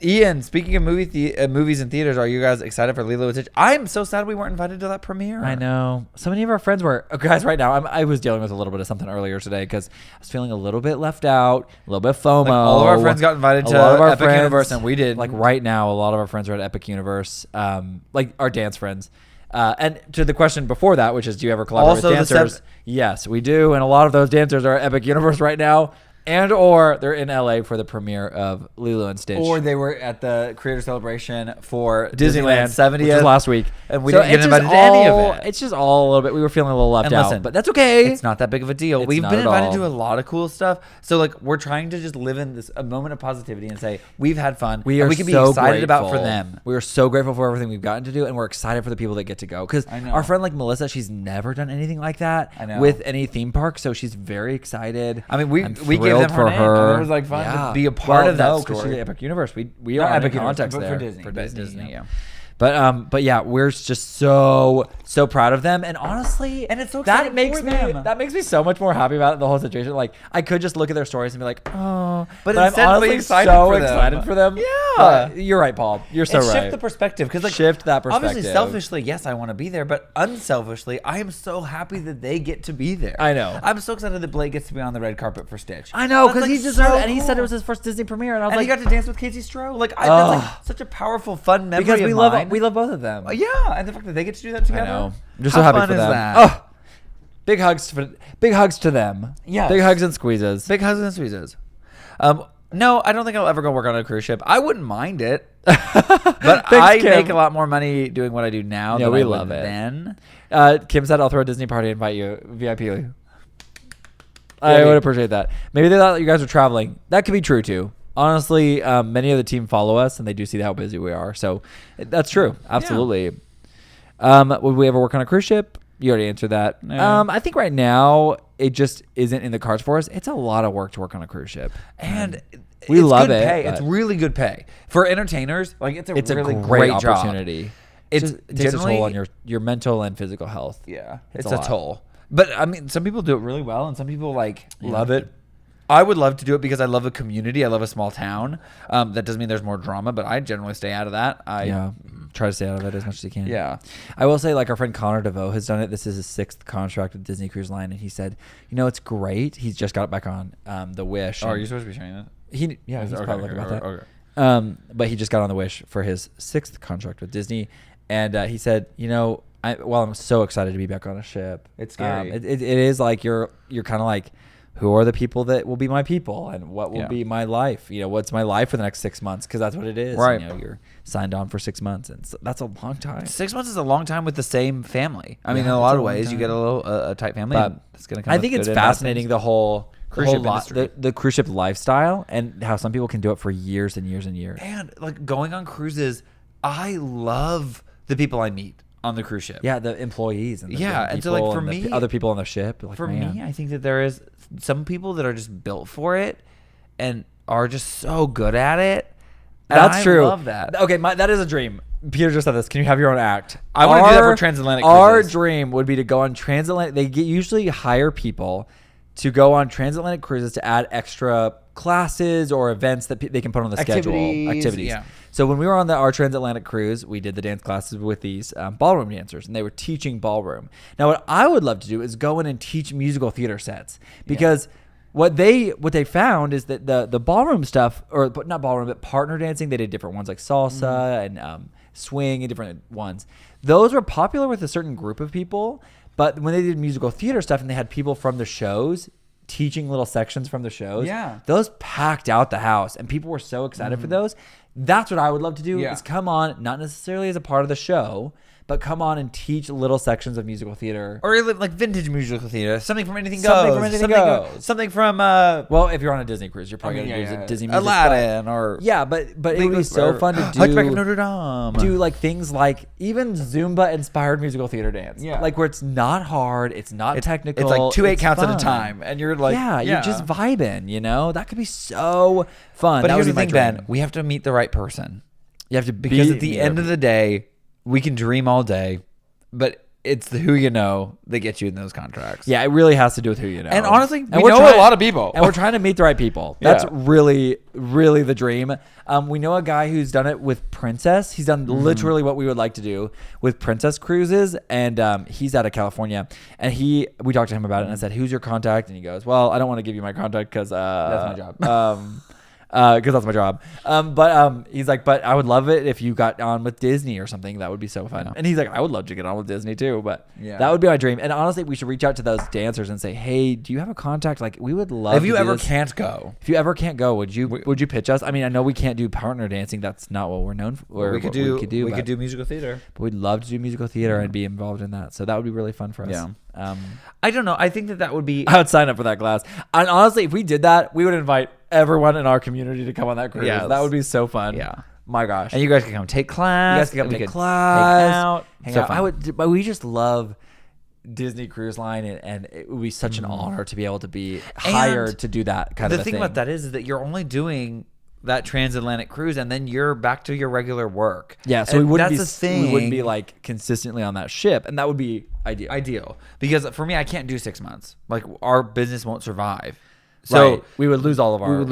Ian, speaking of movies and theaters, are you guys excited for Lilo and Stitch? I'm so sad we weren't invited to that premiere. I know. So many of our friends were. Oh, guys, right now, I was dealing with a little bit of something earlier today because I was feeling a little bit left out, a little bit FOMO. Like all of our friends got invited to Epic Universe, and we did. Like right now, a lot of our friends are at Epic Universe, like our dance friends. And to the question before that, which is, do you ever collaborate with dancers? Yes, we do. And a lot of those dancers are at Epic Universe right now. Or they're in LA for the premiere of Lilo and Stitch. Or they were at the creator celebration for Disneyland 70th. Which was last week. And we didn't get invited to any of it. It's just all a little bit, we were feeling a little left out. But that's okay. It's not that big of a deal. We've been invited to a lot of cool stuff. So like we're trying to just live in a moment of positivity and say, we've had fun. We can be excited about for them. We are so grateful for everything we've gotten to do, and we're excited for the people that get to go. Because our friend like Melissa, she's never done anything like that with any theme park. So she's very excited. I mean, we gave them for her. It was like fun to be a part of that story. She's at Epic Universe. We are Epic in context there for Disney. Yeah. But yeah, we're just so proud of them, and honestly, and it's so exciting that makes me so much more happy about the whole situation. Like I could just look at their stories and be like, oh, but I'm honestly excited for them. Yeah, but you're right, Paul. You're so right. Shift the perspective, because like shift that perspective. Obviously, selfishly, yes, I want to be there, but unselfishly, I am so happy that they get to be there. I know. I'm so excited that Blake gets to be on the red carpet for Stitch. I know, because he deserved it, and he said it was his first Disney premiere, and I was like, he got to dance with Casey Stroh. Like that's like such a powerful, fun memory because we love both of them. Yeah, and the fact that they get to do that together. I know. I'm just so happy for them. Oh, big hugs to them. Yeah, big hugs and squeezes. Big hugs and squeezes. No, I don't think I'll ever go work on a cruise ship. I wouldn't mind it, but I make a lot more money doing what I do now. Yeah, we love it. Then Kim said, "I'll throw a Disney party and invite you VIP." I would appreciate that. Maybe they thought you guys were traveling. That could be true too. Honestly, many of the team follow us, and they do see how busy we are. So that's true. Absolutely. Yeah. Would we ever work on a cruise ship? You already answered that. Yeah. I think right now it just isn't in the cards for us. It's a lot of work to work on a cruise ship, and we love good it. Pay. It's really good pay for entertainers. Like it's a really great opportunity. It takes a toll on your mental and physical health. Yeah, it's a toll. But I mean, some people do it really well, and some people love it. I would love to do it because I love a community. I love a small town. That doesn't mean there's more drama, but I generally stay out of that. Try to stay out of it as much as you can. Yeah. I will say, like, our friend Connor DeVoe has done it. This is his 6th contract with Disney Cruise Line, and he said, it's great. He's just got back on the Wish. Oh, are you supposed to be sharing that? He's probably looking about that. But he just got on the Wish for his 6th contract with Disney, and he said, I'm so excited to be back on a ship. It's scary. It is like you're kind of like, who are the people that will be my people, and what will be my life? What's my life for the next 6 months? Because that's what it is. Right. You're signed on for 6 months, and so that's a long time. 6 months is a long time with the same family. I mean, in a lot of ways, you get a tight family. It's gonna come. I think it's fascinating the whole cruise ship industry, the cruise ship lifestyle, and how some people can do it for years and years and years. And like going on cruises, I love the people I meet on the cruise ship. Yeah, the employees and the and people so like for and me, other people on the ship. Like, for me, I think that there is some people that are just built for it and are just so good at it. And That's true. I love that. Okay, that is a dream. Peter just said this. Can you have your own act? I want to do that for transatlantic cruises. Our dream would be to go on transatlantic. They usually hire people to go on transatlantic cruises to add extra classes or events that they can put on the schedule. Activities. Yeah. So when we were on our transatlantic cruise, we did the dance classes with these ballroom dancers, and they were teaching ballroom. Now, what I would love to do is go in and teach musical theater sets, because what they found is that the ballroom stuff, or not ballroom, but partner dancing, they did different ones like salsa and swing and different ones. Those were popular with a certain group of people, but when they did musical theater stuff and they had people from the shows teaching little sections from the shows, those packed out the house and people were so excited for those. That's what I would love to do is come on, not necessarily as a part of the show, but come on and teach little sections of musical theater. Or like vintage musical theater. Something from Anything Goes. Something from... well, if you're on a Disney cruise, you're probably going to use a Disney music. Aladdin or... Yeah, but it would be so fun to do... Hunchback of Notre Dame. Do like things like even Zumba-inspired musical theater dance. Yeah. Like where it's not hard, it's not technical. It's like 2 8 counts at a time. And you're like... Yeah, you're just vibing, you know? That could be so fun. But here's the thing, Ben. We have to meet the right person. You have to Because at the end of the day... We can dream all day, but it's the who you know that gets you in those contracts. Yeah, it really has to do with who you know. And honestly, we know a lot of people. And we're trying to meet the right people. That's really, really the dream. We know a guy who's done it with Princess. He's done literally what we would like to do with Princess Cruises. And he's out of California. And we talked to him about it and I said, who's your contact? And he goes, well, I don't want to give you my contact because that's my job. Because that's my job. But he's like, but I would love it if you got on with Disney or something. That would be so fun. And he's like, I would love to get on with Disney too, but that would be my dream. And honestly, we should reach out to those dancers and say, hey, do you have a contact? Like, we would love. If you ever can't go, would you pitch us? I mean, I know we can't do partner dancing. That's not what we're known for. We could do musical theater. But we'd love to do musical theater and be involved in that. So that would be really fun for us. Yeah. I don't know. I think that would be. I would sign up for that class. And honestly, if we did that, we would invite everyone in our community to come on that cruise. Yes. That would be so fun. Yeah. My gosh. And you guys can come take class. You guys can come take class. Hang out. But we just love Disney Cruise Line, and it would be such an honor to be able to be hired to do that kind of thing. The thing about that is that you're only doing that transatlantic cruise and then you're back to your regular work. Yeah, so we wouldn't be like consistently on that ship, and that would be ideal. Because for me, I can't do 6 months. Like, our business won't survive. So we would lose all of our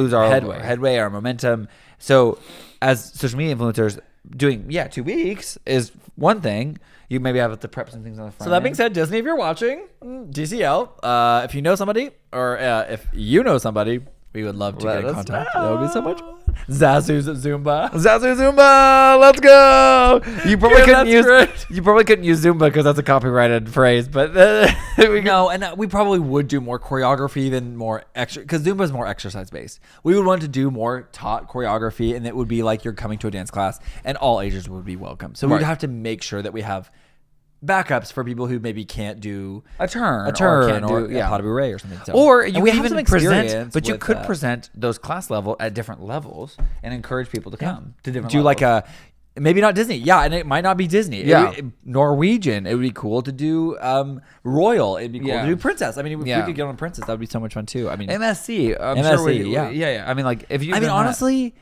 headway, our momentum. So as social media influencers, doing 2 weeks is one thing. You maybe have to prep some things on the front. So that being said, Disney, if you're watching, DCL, if you know somebody, or if you know somebody, we would love to get in contact. That would be so much fun. Zazu's Zumba. Let's go. You probably couldn't use Zumba because that's a copyrighted phrase, but we probably would do more choreography than more extra, because Zumba is more exercise based. We would want to do more taught choreography, and it would be like you're coming to a dance class, and all ages would be welcome. So we'd have to make sure that we have backups for people who maybe can't do a turn or can't do pas de bourrée or something. So, or you could even present, but you could present those class level at different levels and encourage people to come to different levels. Like a, maybe not Disney. Yeah, and it might not be Disney. Norwegian. It would be cool to do Royal. It'd be cool to do Princess. I mean, if we could get on Princess, that would be so much fun too. I mean, MSC. MSC, I mean, like, if you. I mean, honestly,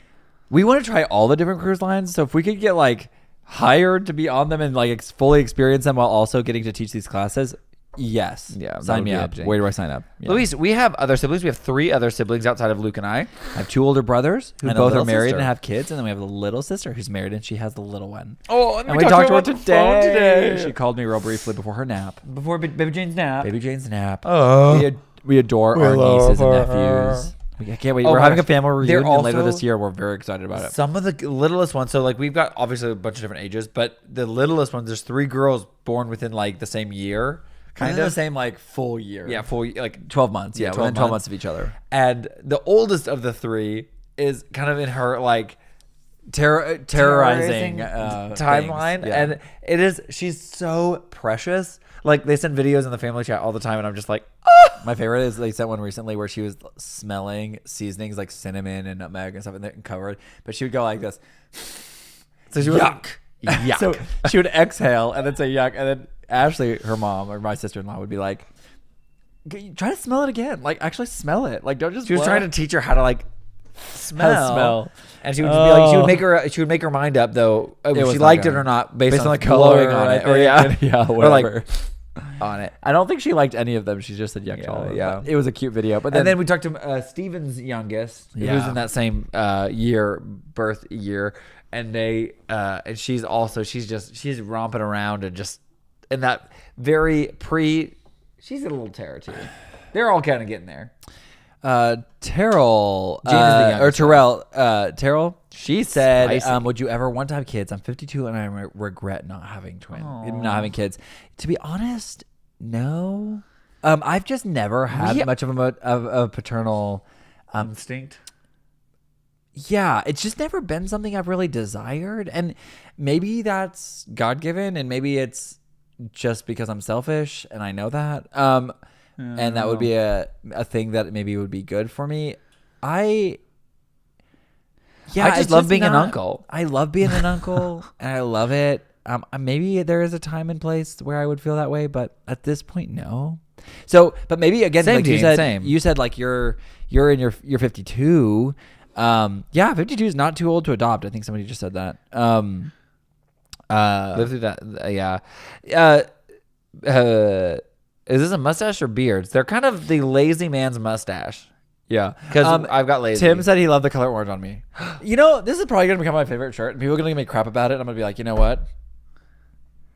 we want to try all the different cruise lines. So if we could get like hired to be on them and like fully experience them while also getting to teach these classes, yes. Yeah, sign me up. Where do I sign up? Yeah. Luis, we have other siblings. We have 3 other siblings outside of Luke and I. I have 2 older brothers who both are married and have kids, and then we have a little sister who's married and she has the little one. Oh, and we talked to her today. She called me real briefly before her nap. Before Baby Jane's nap. Oh. We adore our nieces and nephews. I can't wait. We're having a family reunion later this year. We're very excited about it. Some of the littlest ones, so like we've got obviously a bunch of different ages, but the littlest ones, there's 3 girls born within like the same year. Kind of the same like full year. Yeah, like 12 months. Yeah, 12 months of each other. And the oldest of the 3 is kind of in her like terrorizing timeline. And she's so precious. Like, they send videos in the family chat all the time, and I'm just like, My favorite is they sent one recently where she was smelling seasonings like cinnamon and nutmeg and stuff and covered, but she would go like this. So she wasn't, yuck. So she would exhale and then say yuck, and then Ashley, her mom or my sister-in-law, would be like, try to smell it again. Like, actually smell it. Like, don't just. She was trying to teach her how to like smell. Smell. And she would just be like, she would make her mind up though if she liked it or not based on the blowing color on it. Or Whatever. Or like on it. I don't think she liked any of them. She just said yuck to all of them. Yeah. It was a cute video. But and then we talked to Steven's youngest, who was in that same birth year, and they and she's romping around and just in that very she's a little terror too. They're all kind of getting there. Terrell Terrell, she said, would you ever want to have kids? I'm 52 and I regret not having kids. To be honest, no. I've just never had much of a paternal instinct. Yeah, it's just never been something I've really desired, and maybe that's God-given, and maybe it's just because I'm selfish and I know that. And that would be a thing that maybe would be good for me. I just love being an uncle. I love being an uncle, and I love it. Maybe there is a time and place where I would feel that way, but at this point, no. So, but maybe again, same like Dean, you said, like you're 52. 52 is not too old to adopt. I think somebody just said that. Live through that. Is this a mustache or beards? They're kind of the lazy man's mustache. Yeah. Because I've got lazy. Tim said he loved the color orange on me. You know, this is probably going to become my favorite shirt. And people are going to give me crap about it. And I'm going to be like, you know what?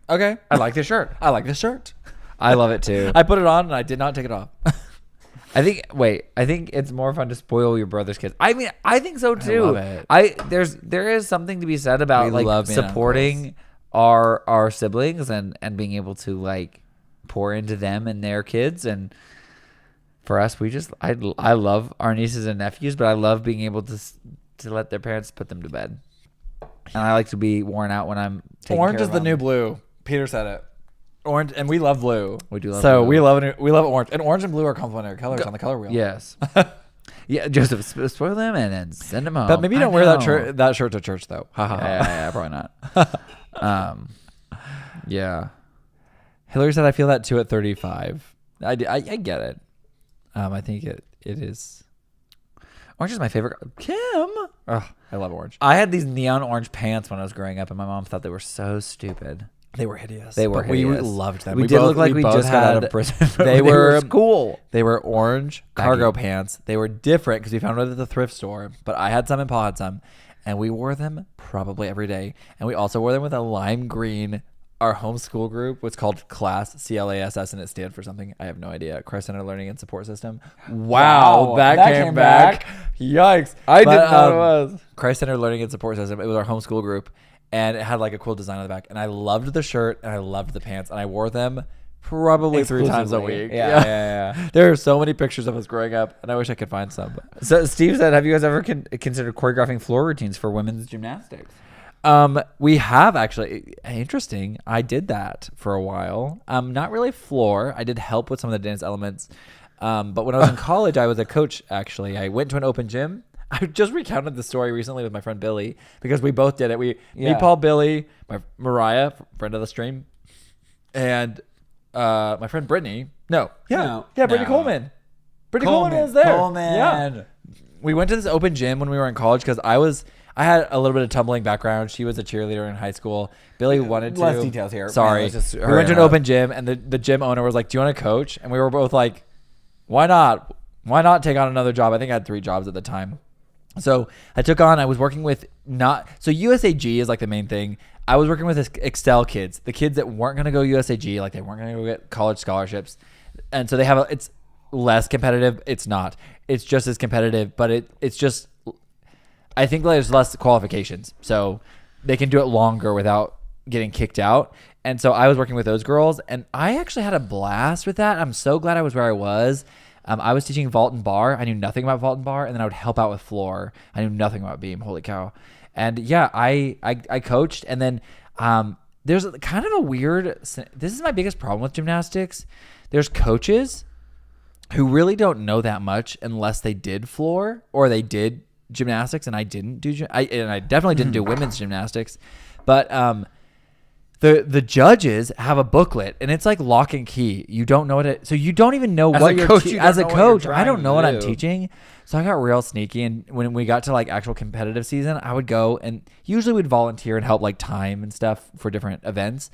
Okay. I like this shirt. I like this shirt. I love it too. I put it on and I did not take it off. I think it's more fun to spoil your brother's kids. I mean, I think so too. I love it. There is something to be said about like supporting our siblings and being able to like pour into them and their kids. And for us, I love our nieces and nephews, but I love being able to let their parents put them to bed. And I like to be worn out when I'm taking orange care is of the them. new blue. Peter said it. Orange, and we love blue. We do love so blue. we love orange, and orange and blue are complementary colors on the color wheel. Yes. Yeah, Joseph, spoil them and then send them home. But maybe don't wear that shirt to church though. Yeah, probably not. Yeah. Hillary said, "I feel that too at 35." I get it. I think it is. Orange is my favorite. Kim. Oh, I love orange. I had these neon orange pants when I was growing up, and my mom thought they were so stupid. They were hideous. They were hideous. We loved them. We did look like we just got out of prison. They were cool. They were orange cargo pants. They were different because we found them at the thrift store. But I had some and Paul had some. And we wore them probably every day. And we also wore them with a lime green. Our homeschool group was called CLASS, CLASS, and it stood for something. I have no idea. Christ Center Learning and Support System. Wow, that came back. Yikes. I didn't know what it was. Christ Center Learning and Support System. It was our homeschool group. And it had like a cool design on the back. And I loved the shirt and I loved the pants. And I wore them probably 3 times a week. Yeah. There are so many pictures of us growing up. And I wish I could find some. So Steve said, have you guys ever considered choreographing floor routines for women's gymnastics? We have actually. Interesting. I did that for a while. Not really floor. I did help with some of the dance elements. But when I was in college, I was a coach, actually. I went to an open gym. I just recounted the story recently with my friend Billy because we both did it. Me, Paul, Billy, Mariah, friend of the stream, and my friend Brittany. Brittany Coleman. Brittany Coleman was there. Yeah. We went to this open gym when we were in college because I had a little bit of tumbling background. She was a cheerleader in high school. Billy wanted to. Less details here. Sorry. We went to an open gym and the gym owner was like, "Do you want to coach?" And we were both like, "Why not? Why not take on another job?" I think I had 3 jobs at the time. So I was working with so USAG is like the main thing. I was working with Excel kids, the kids that weren't going to go USAG, like they weren't going to go get college scholarships. And so it's less competitive. It's not, it's just as competitive, but it's just, I think there's less qualifications. So they can do it longer without getting kicked out. And so I was working with those girls and I actually had a blast with that. I'm so glad I was where I was. I was teaching vault and bar. I knew nothing about vault and bar, and then I would help out with floor. I knew nothing about beam. Holy cow! And yeah, I coached, and then there's kind of a weird. This is my biggest problem with gymnastics. There's coaches who really don't know that much unless they did floor or they did gymnastics, and I didn't do. I definitely didn't do women's gymnastics, but the judges have a booklet, and it's like lock and key. You don't know so you don't even know what you're as a coach. I don't know what I'm teaching. So I got real sneaky, and when we got to like actual competitive season, I would go and usually we'd volunteer and help like time and stuff for different events.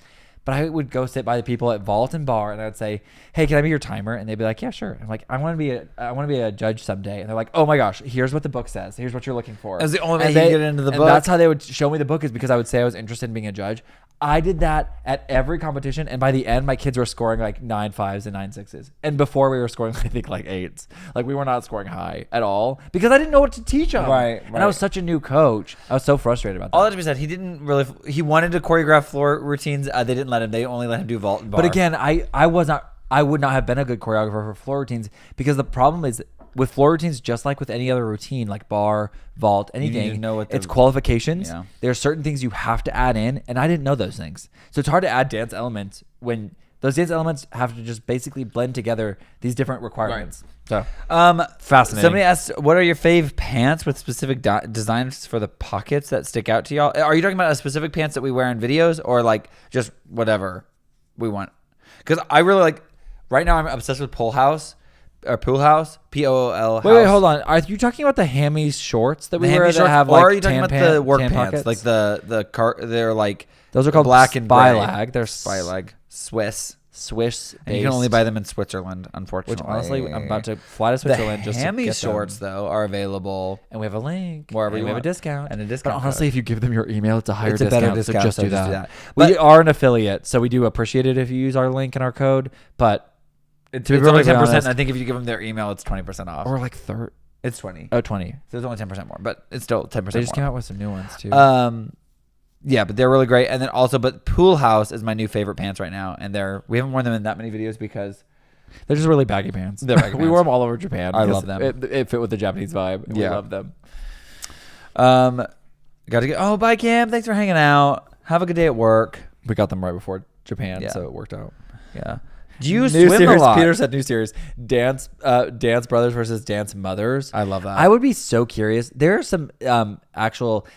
But I would go sit by the people at vault and bar, and I would say, "Hey, can I be your timer?" And they'd be like, "Yeah, sure." I'm like, "I want to be a judge someday." And they're like, "Oh my gosh, here's what the book says. Here's what you're looking for." That's the only way you get into the book. That's how they would show me the book, is because I would say I was interested in being a judge. I did that at every competition, and by the end, my kids were scoring like 9 5s and 9 6s. And before, we were scoring, I think, like 8s. Like, we were not scoring high at all because I didn't know what to teach them. Right. And I was such a new coach. I was so frustrated about that. All that to be said, he wanted to choreograph floor routines. They didn't let him. They only let him do vault and bar. But again, I would not have been a good choreographer for floor routines, because the problem is with floor routines, just like with any other routine, like bar, vault, anything, you need to know it's qualifications. Yeah. There are certain things you have to add in, and I didn't know those things. So it's hard to add dance elements when those dance elements have to just basically blend together these different requirements. Right. So fascinating. Somebody asked, what are your fave pants with specific designs for the pockets that stick out to y'all? Are you talking about a specific pants that we wear in videos, or like just whatever we want? Because I really like, right now I'm obsessed with Pool House. Or Pool House, Pool. Wait, hold on. Are you talking about the hammy shorts that we wear that have like, or are you talking about the work pants, pockets? like they're like, those are called black and Spylag. They're Spylag, Swiss. And you can only buy them in Switzerland, unfortunately. Which honestly, I'm about to fly to Switzerland just to get them. Hammy shorts though are available, and we have a link wherever you have want. a discount And a discount. But honestly, if you give them your email, it's a higher It's a discount. better discount, So just so do just that. do that. We But- are an affiliate, so we do appreciate it if you use our link and our code. But It's only 10%. I think if you give them their email, it's 20% off. or like 30. It's 20. Oh, 20. So it's only 10% more, but it's still 10% They just more. came out with some new ones too. Yeah, but they're really great. And then also, but Pool House is my new favorite pants right now, and we haven't worn them in that many videos because They're just really baggy pants. They're baggy we pants. wore them all over Japan. I because love them. It fit with the Japanese vibe. And We Yeah. love them. Got to get. Oh, bye, Cam. Thanks for hanging out. Have a good day at work. We got them right before Japan, Yeah. so it worked out. Yeah. Do you New swim series. a lot? Peter said new series. Dance brothers versus dance mothers. I love that. I would be so curious. There are some there's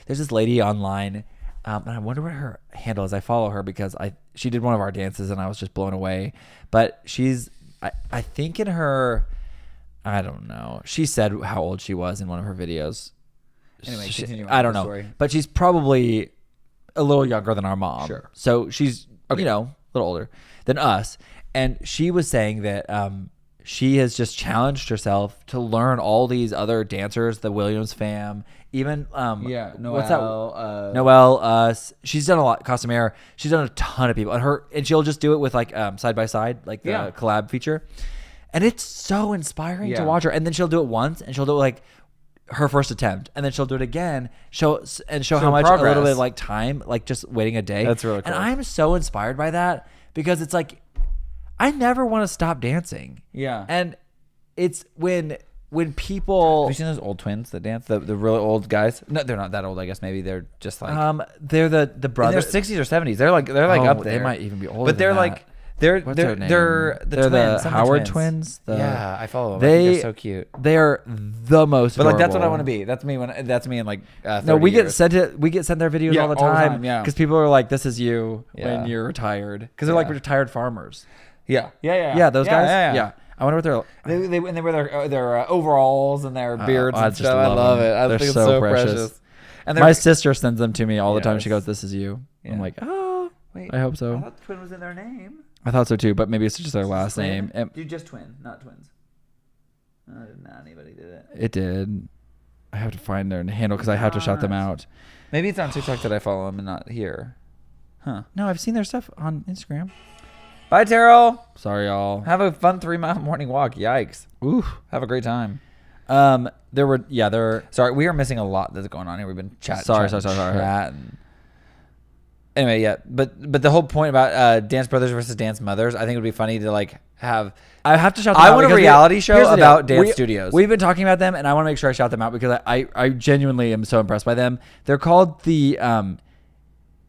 this lady online, and I wonder what her handle is. I follow her because she did one of our dances, and I was just blown away. But she's I think in her, I don't know. She said how old she was in one of her videos. Anyway, continue on I don't with the know, story. but she's probably a little younger than our mom. Sure. So she's a little older than us. And she was saying that she has just challenged herself to learn all these other dancers, the Williams fam, even Noelle. what's that? Noelle. She's done a lot. Costumere. She's done a ton of people, and she'll just do it with like side by side, like the collab feature, and it's so inspiring to watch her. And then she'll do it once, and she'll do it like her first attempt, and then she'll do it again, show how much progress. a little bit of like time, like just waiting a day. That's really cool. And I'm so inspired by that because it's like, I never want to stop dancing. Yeah. And it's when people Have you seen those old twins that dance? The really old guys? No, they're not that old. I guess maybe they're just like they're the in their brothers. 60s or 70s. They're like up there. They might even be older. But they're than like that. they're What's they're their name? they're the They're twins. the some of Howard twins. Yeah, I follow them. I think they're so cute. They are the most. But like that's what I adorable. want to be. That's me in like 30 No, we get years. sent their videos all the time. yeah. Because people are like, "This is you Yeah. when you're retired." Because they're like retired farmers. Yeah. Yeah, those guys. Yeah. I wonder what they're. They wear their overalls and their beards I and just stuff. I love them. it. I They're think it's so so precious. precious. And My sister sends them to me all the time. She Yes. goes, "This is you." Yeah. I'm like, "Oh, Wait, I hope so." I thought twin was in their name. I thought so too, but maybe it's just their last Twin? name. And Dude, just twin, not twins. Not anybody did it. it did. I have to find their handle because I have to shout them out. Maybe it's on TikTok that I follow them and not here. Huh. No, I've seen their stuff on Instagram. Bye, Terrell. Sorry, y'all. Have a fun 3-mile morning walk. Yikes. Ooh. Have a great time. There. Sorry, we are missing a lot that's going on here. We've been chatting. Sorry. Anyway, yeah, but the whole point about Dance Brothers versus Dance Mothers, I think it would be funny to like have. I have to shout them I out want a because reality show here's the deal. about dance studios. We've been talking about them, and I want to make sure I shout them out because I genuinely am so impressed by them. They're called the I'm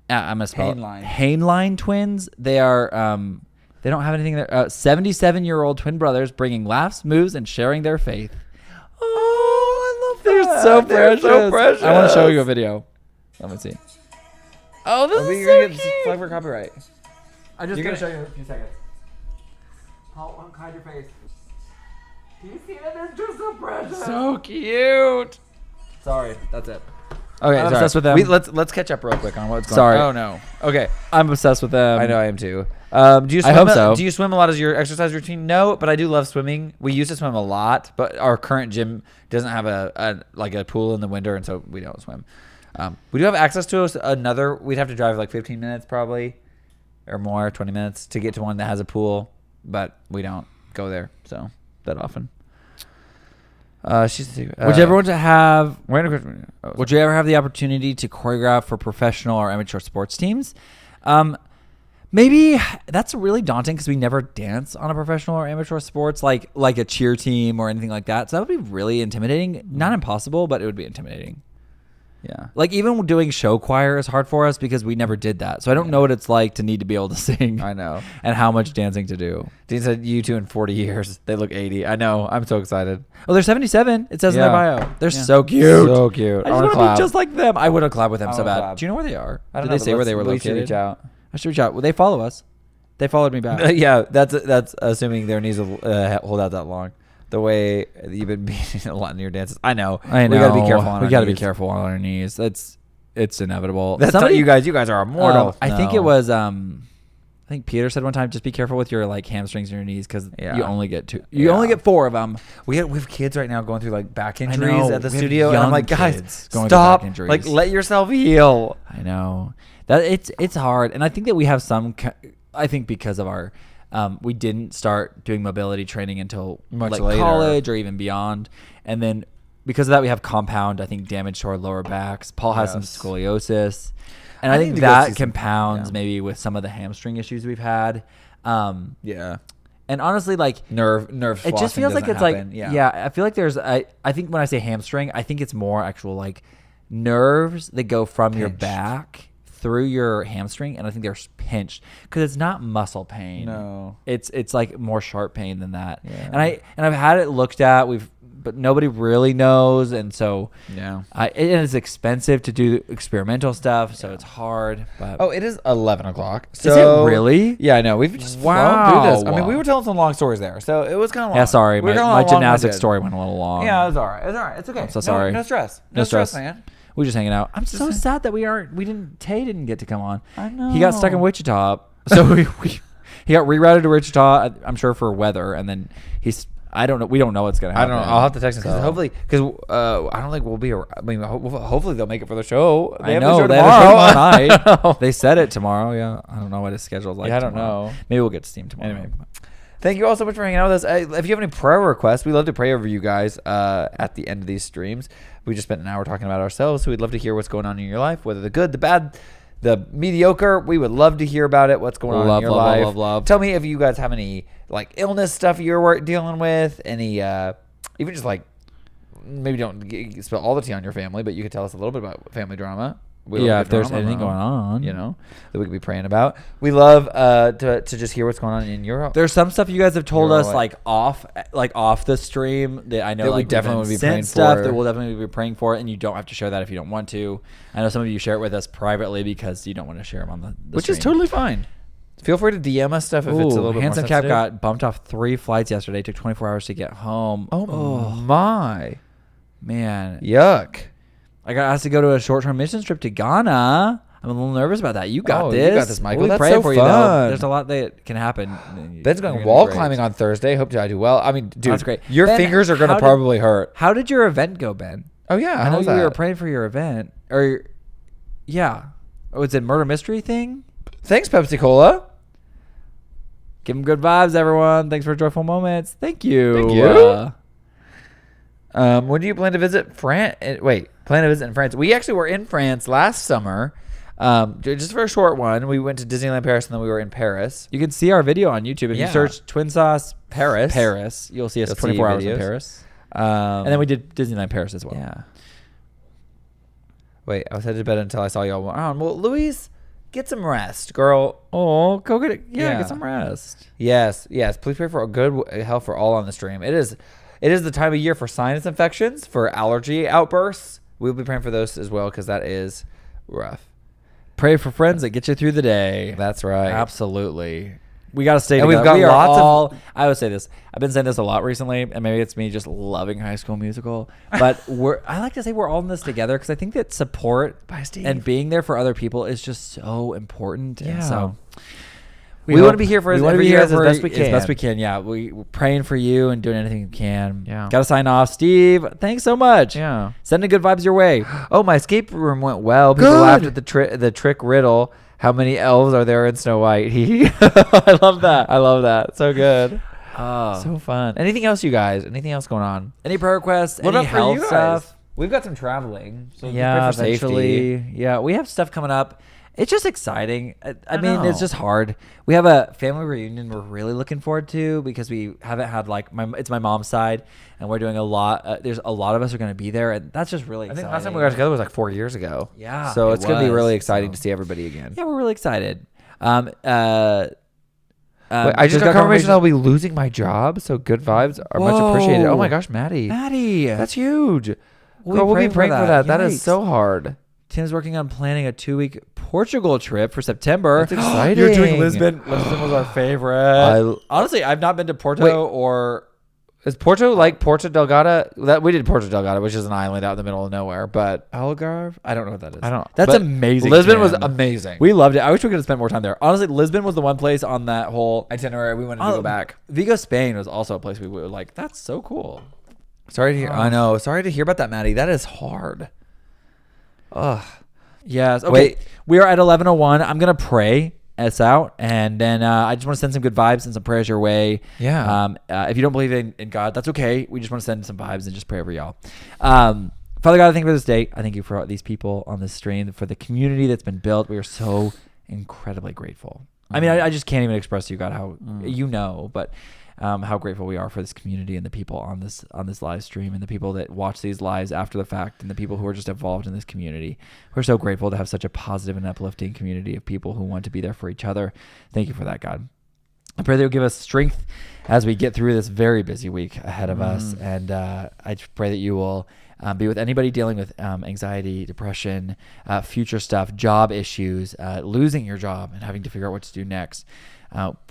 gonna spell it. Hainline twins. They are they don't have anything there. 77-year-old twin brothers bringing laughs, moves, and sharing their faith. Oh, I love They're that. so precious. They're so precious. I want to show you a video. Let me see. Oh, this You're is gonna so get cute. flagged for copyright. I'm just You're gonna gonna- show you in a few seconds. Hide your face. Do you see that? They're just so precious. So cute. Sorry, that's it. Okay, I'm sorry. obsessed with them. Let's catch up real quick on what's going Sorry. on. Oh no. Okay. I'm obsessed with them. I know I am too. Do you swim I hope so. Do you swim a lot as your exercise routine? No, but I do love swimming. We used to swim a lot, but our current gym doesn't have a pool in the winter, and so we don't swim. We do have access to another. We'd have to drive like 15 minutes probably, or more, 20 minutes to get to one that has a pool, but we don't go there so that often. Would you ever want to have? Oh, Would you ever have the opportunity to choreograph for professional or amateur sports teams? Maybe that's really daunting because we never dance on a professional or amateur sports like a cheer team or anything like that. So that would be really intimidating. Not impossible, but it would be intimidating. Yeah. Like even doing show choir is hard for us because we never did that. So I don't know what it's like to need to be able to sing. I know. And how much dancing to do. Dean said you two in 40 years. They look 80. I know. I'm so excited. Oh, they're 77. It says in their Yeah. bio. They're Yeah. so cute. So cute. I I just want want to to clap. be just like them. I would have collabed with them I so wanna bad. collab. Do you know where they are? I don't Did know, they say where they were we should located? reach out. I should reach out. Well, they follow us. They followed me back. Yeah, that's assuming their knees will hold out that long. The way you've been beating a lot in your dances. I know. I know. We gotta be careful on We our got to be knees. careful on our knees. It's inevitable. That's not you guys. You guys are immortal. I think it was. I think Peter said one time, just be careful with your like hamstrings and your knees because Yeah. you only get two. You only get 4 of them. We have kids right now going through like back I injuries know. at the We have studio, and I'm young like, guys, kids going through stop! back injuries. Like, let yourself heal. I know that it's hard, and I think that we have some. I think because of our, we didn't start doing mobility training until Much like later. college or even beyond, and then because of that we have compound. I think damage to our lower backs. Paul has some Yes. scoliosis, and I I need think to go see that some- compounds yeah. maybe with some of the hamstring issues we've had. Yeah, And honestly, like nerve. it just flossing feels like doesn't it's happen. like yeah. I feel like there's I think when I say hamstring, I think it's more actual like nerves that go from your Pinched. back through your hamstring, and I think they're pinched because it's not muscle pain. No. It's like more sharp pain than that. Yeah. And I've had it looked at. But nobody really knows, and so Yeah. it is expensive to do experimental stuff, so it's hard. But Oh, it is 11 o'clock. Is So, it really? Yeah, I know. We've just Wow. flown through this. I mean, we were telling some long stories there, so it was kind of long. Yeah, sorry, We were my going long gymnastics winded. story went a little long. Yeah, it was all right. It's all right. It's okay. I'm so sorry. No stress. No stress. man. We're just hanging out. I'm so sad that Tay didn't get to come on. I know. He got stuck in Wichita. So he got rerouted to Wichita, I'm sure for weather. And then I don't know. We don't know what's going to I happen. don't know. I'll have to text him because So- hopefully, I don't think we'll be. I mean, hopefully they'll make it for the show. I know. They have a show tomorrow night. They said it tomorrow. Yeah. I don't know what his schedule's like. Yeah, I don't tomorrow. know. Maybe we'll get to Steam tomorrow. Anyway. Thank you all so much for hanging out with us. If you have any prayer requests, we love to pray over you guys at the end of these streams. We just spent an hour talking about ourselves, so we'd love to hear what's going on in your life, whether the good, the bad, the mediocre. We would love to hear about it. What's going on in your life? Love. Tell me if you guys have any like illness stuff you're dealing with. Any even just like maybe don't spill all the tea on your family, but you could tell us a little bit about family drama. We love Yeah, good if there's drama, anything going on. you know, that we could be praying about. We love to just hear what's going on in your. There's some stuff you guys have told You're us all like off the stream that I know That we like definitely we've would be sent praying stuff for. that we'll definitely be praying for, and you don't have to share that if you don't want to. I know some of you share it with us privately because you don't want to share them on the Which stream. is totally fine. Feel free to DM us stuff if it's a little bit more Handsome Cap sensitive. got bumped off 3 flights yesterday. Took 24 hours to get home. Oh my. Man, Yuck. I got asked to go to a short-term mission trip to Ghana. I'm a little nervous about that. You got Oh, this. you got this, Michael. We'll be That's praying so for you, though. fun. There's a lot that can happen. Ben's You're going gonna wall do great. climbing on Thursday. Hope I do well. I mean, dude, That's great. Your Ben, fingers are going to how did- probably hurt. How did your event go, Ben? Oh yeah, I how know was you were that? praying for your event, or yeah, it's a murder mystery thing. Thanks, Pepsi Cola. Give them good vibes, everyone. Thanks for joyful moments. Thank you. Thank you. When do you plan to visit France? Plan to visit in France? We actually were in France last summer, just for a short one. We went to Disneyland Paris, and then we were in Paris. You can see our video on YouTube if Yeah. you search Twin Sauce Paris. Paris. You'll see us You'll see 24 hours in videos. Paris, and then we did Disneyland Paris as well. Yeah. Wait, I was headed to bed until I saw y'all on. Well, Louise, get some rest, girl. Oh, go get it. Yeah, Yeah. get some rest. Yes. Please pray for good health for all on the stream. It is the time of year for sinus infections, for allergy outbursts. We'll be praying for those as well because that is rough. pray for friends that get you through the day. That's right. Absolutely. We got to stay and together. we've got lots of... I would say this. I've been saying this a lot recently, and maybe it's me just loving High School Musical. But I like to say we're all in this together because I think that support and being there for other people is just so important. Yeah. And so we want to be here for you guys as best we can. As best we can, yeah. We're praying for you and doing anything we can. Yeah. Got to sign off. Steve, thanks so much. Yeah. Sending good vibes your way. Oh, my escape room went well. People laughed at the trick riddle. How many elves are there in Snow White? I love that. I love that. So good. Oh. So fun. Anything else, you guys? Anything else going on? Any prayer requests? What any about health for you stuff? guys? We've got some traveling. So Yeah, for safety. eventually. Yeah, we have stuff coming up. It's just exciting. I mean, know. it's just hard. We have a family reunion we're really looking forward to because we haven't had it's my mom's side, and we're doing a lot. There's a lot of us are going to be there, and that's just really exciting. I think last time we got together was like 4 years ago. Yeah, so it's going to be really exciting to see everybody again. Yeah, we're really excited. Wait, I just got confirmation I'll be losing my job, so good vibes are much appreciated. Oh my gosh, Maddie, that's huge. We'll be praying for that. That is so hard. Tim's working on planning a 2-week Portugal trip for September. That's exciting. You're doing Lisbon. Lisbon was our favorite. Honestly, I've not been to Porto or... Is Porto like Porto Delgada? We did Porto Delgada, which is an island out in the middle of nowhere, but... Algarve? I don't know what that is. I don't... That's amazing. Lisbon was amazing. We loved it. I wish we could have spent more time there. Honestly, Lisbon was the one place on that whole... itinerary we wanted to go back. Vigo, Spain was also a place we were like, that's so cool. Sorry to hear... I know. Sorry to hear about that, Maddie. That is hard. Ugh. Yes. Okay. Wait. We are at 11:01. I'm gonna pray us out, and then I just want to send some good vibes and some prayers your way. Yeah. If you don't believe in God, that's okay. We just want to send some vibes and just pray over y'all. Father God, I thank you for this day. I thank you for these people on this stream, for the community that's been built. We are so incredibly grateful. I mean, I just can't even express to you, God, how but how grateful we are for this community and the people on this live stream and the people that watch these lives after the fact and the people who are just involved in this community. We're so grateful to have such a positive and uplifting community of people who want to be there for each other. Thank you for that, God. I pray that you'll give us strength as we get through this very busy week ahead of us. And I just pray that you will be with anybody dealing with anxiety, depression, future stuff, job issues, losing your job and having to figure out what to do next.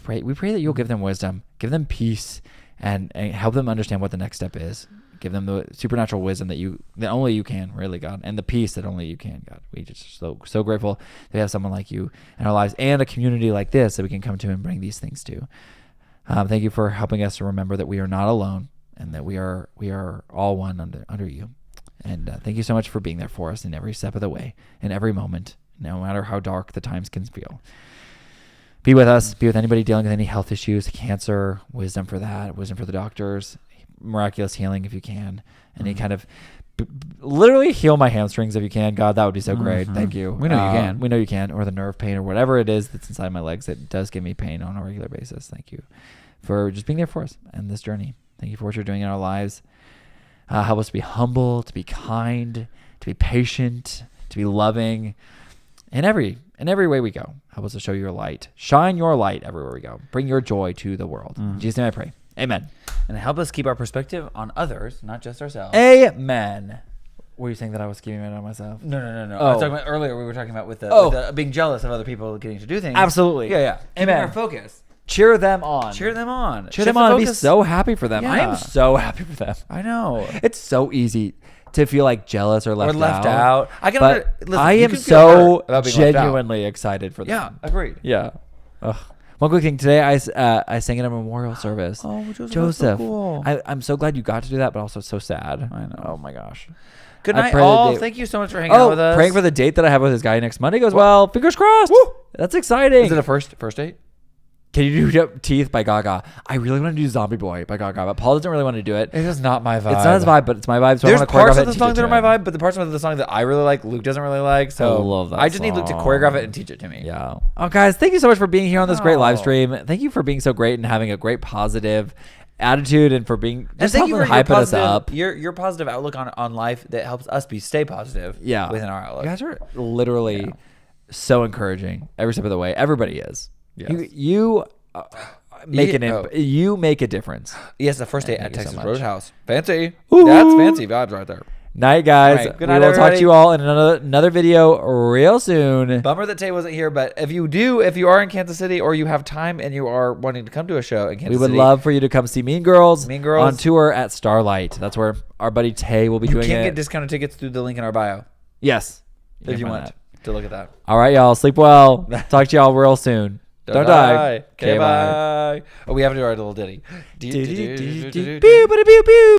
We pray that you'll give them wisdom, give them peace, and help them understand what the next step is. Give them the supernatural wisdom that only you can, really, God, and the peace that only you can, God. We just so grateful to have someone like you in our lives and a community like this that we can come to and bring these things to. Thank you for helping us to remember that we are not alone and that we are all one under you. And thank you so much for being there for us in every step of the way, in every moment, no matter how dark the times can feel. Be with us. Be with anybody dealing with any health issues, cancer, wisdom for that, wisdom for the doctors, miraculous healing if you can. Any kind of literally heal my hamstrings if you can. God, that would be so great. Thank you. We know you can. We know you can. Or the nerve pain or whatever it is that's inside my legs that does give me pain on a regular basis. Thank you for just being there for us and this journey. Thank you for what you're doing in our lives. Help us to be humble, to be kind, to be patient, to be loving. In every way we go, help us to show your light. Shine your light everywhere we go. Bring your joy to the world. In Jesus' name I pray. Amen. And help us keep our perspective on others, not just ourselves. Amen. Were you saying that I was keeping it on myself? No. Oh. I was talking about earlier. We were talking about with the being jealous of other people getting to do things. Absolutely. Yeah. Amen. Our focus. Cheer them on. Cheer them on. Cheer them on and be so happy for them. Yeah. I am so happy for them. I know. It's so easy to feel like jealous or left out. I am so genuinely excited for them. Yeah, agreed. Yeah. Ugh. One quick thing. Today I sang in a memorial service. Oh, Joseph. So cool. I'm so glad you got to do that, but also so sad. I know. Oh my gosh. Good night, all. Thank you so much for hanging out with us. Praying for the date that I have with this guy next Monday goes well. Fingers crossed. Woo. That's exciting. Is it a first date? Can you do Teeth by Gaga? I really want to do Zombie Boy by Gaga, but Paul doesn't really want to do it. It is not my vibe. It's not his vibe, but it's my vibe. So there's I want to parts of the song that are my vibe, but the parts of the song that I really like, Luke doesn't really like. So I love that I just need Luke to choreograph it and teach it to me. Yeah. Oh, guys, thank you so much for being here on this great live stream. Thank you for being so great and having a great positive attitude and for being just helping hyping us up. Your positive outlook on life that helps us stay positive. Yeah. Within our outlook. You guys are literally so encouraging every step of the way. Everybody is. Yes. You make you make a difference. Yes, the first date at Texas so Roadhouse. Fancy. Ooh. That's fancy vibes right there. Night, guys. All right, good We night, will talk everybody. to you all in another video real soon. Bummer that Tay wasn't here, but if you are in Kansas City or you have time and you are wanting to come to a show in Kansas We would City, love for you to come see Mean Girls, Mean Girls. on tour at Starlight. That's where our buddy Tay will be you doing can it. get discounted tickets through the link in our bio Yes. if you can want find that. to look at that. All right, y'all. Sleep well. Talk to y'all real soon. Don't die. Okay, bye. Oh, we have to do our little ditty. Pew, pew, pew, pew.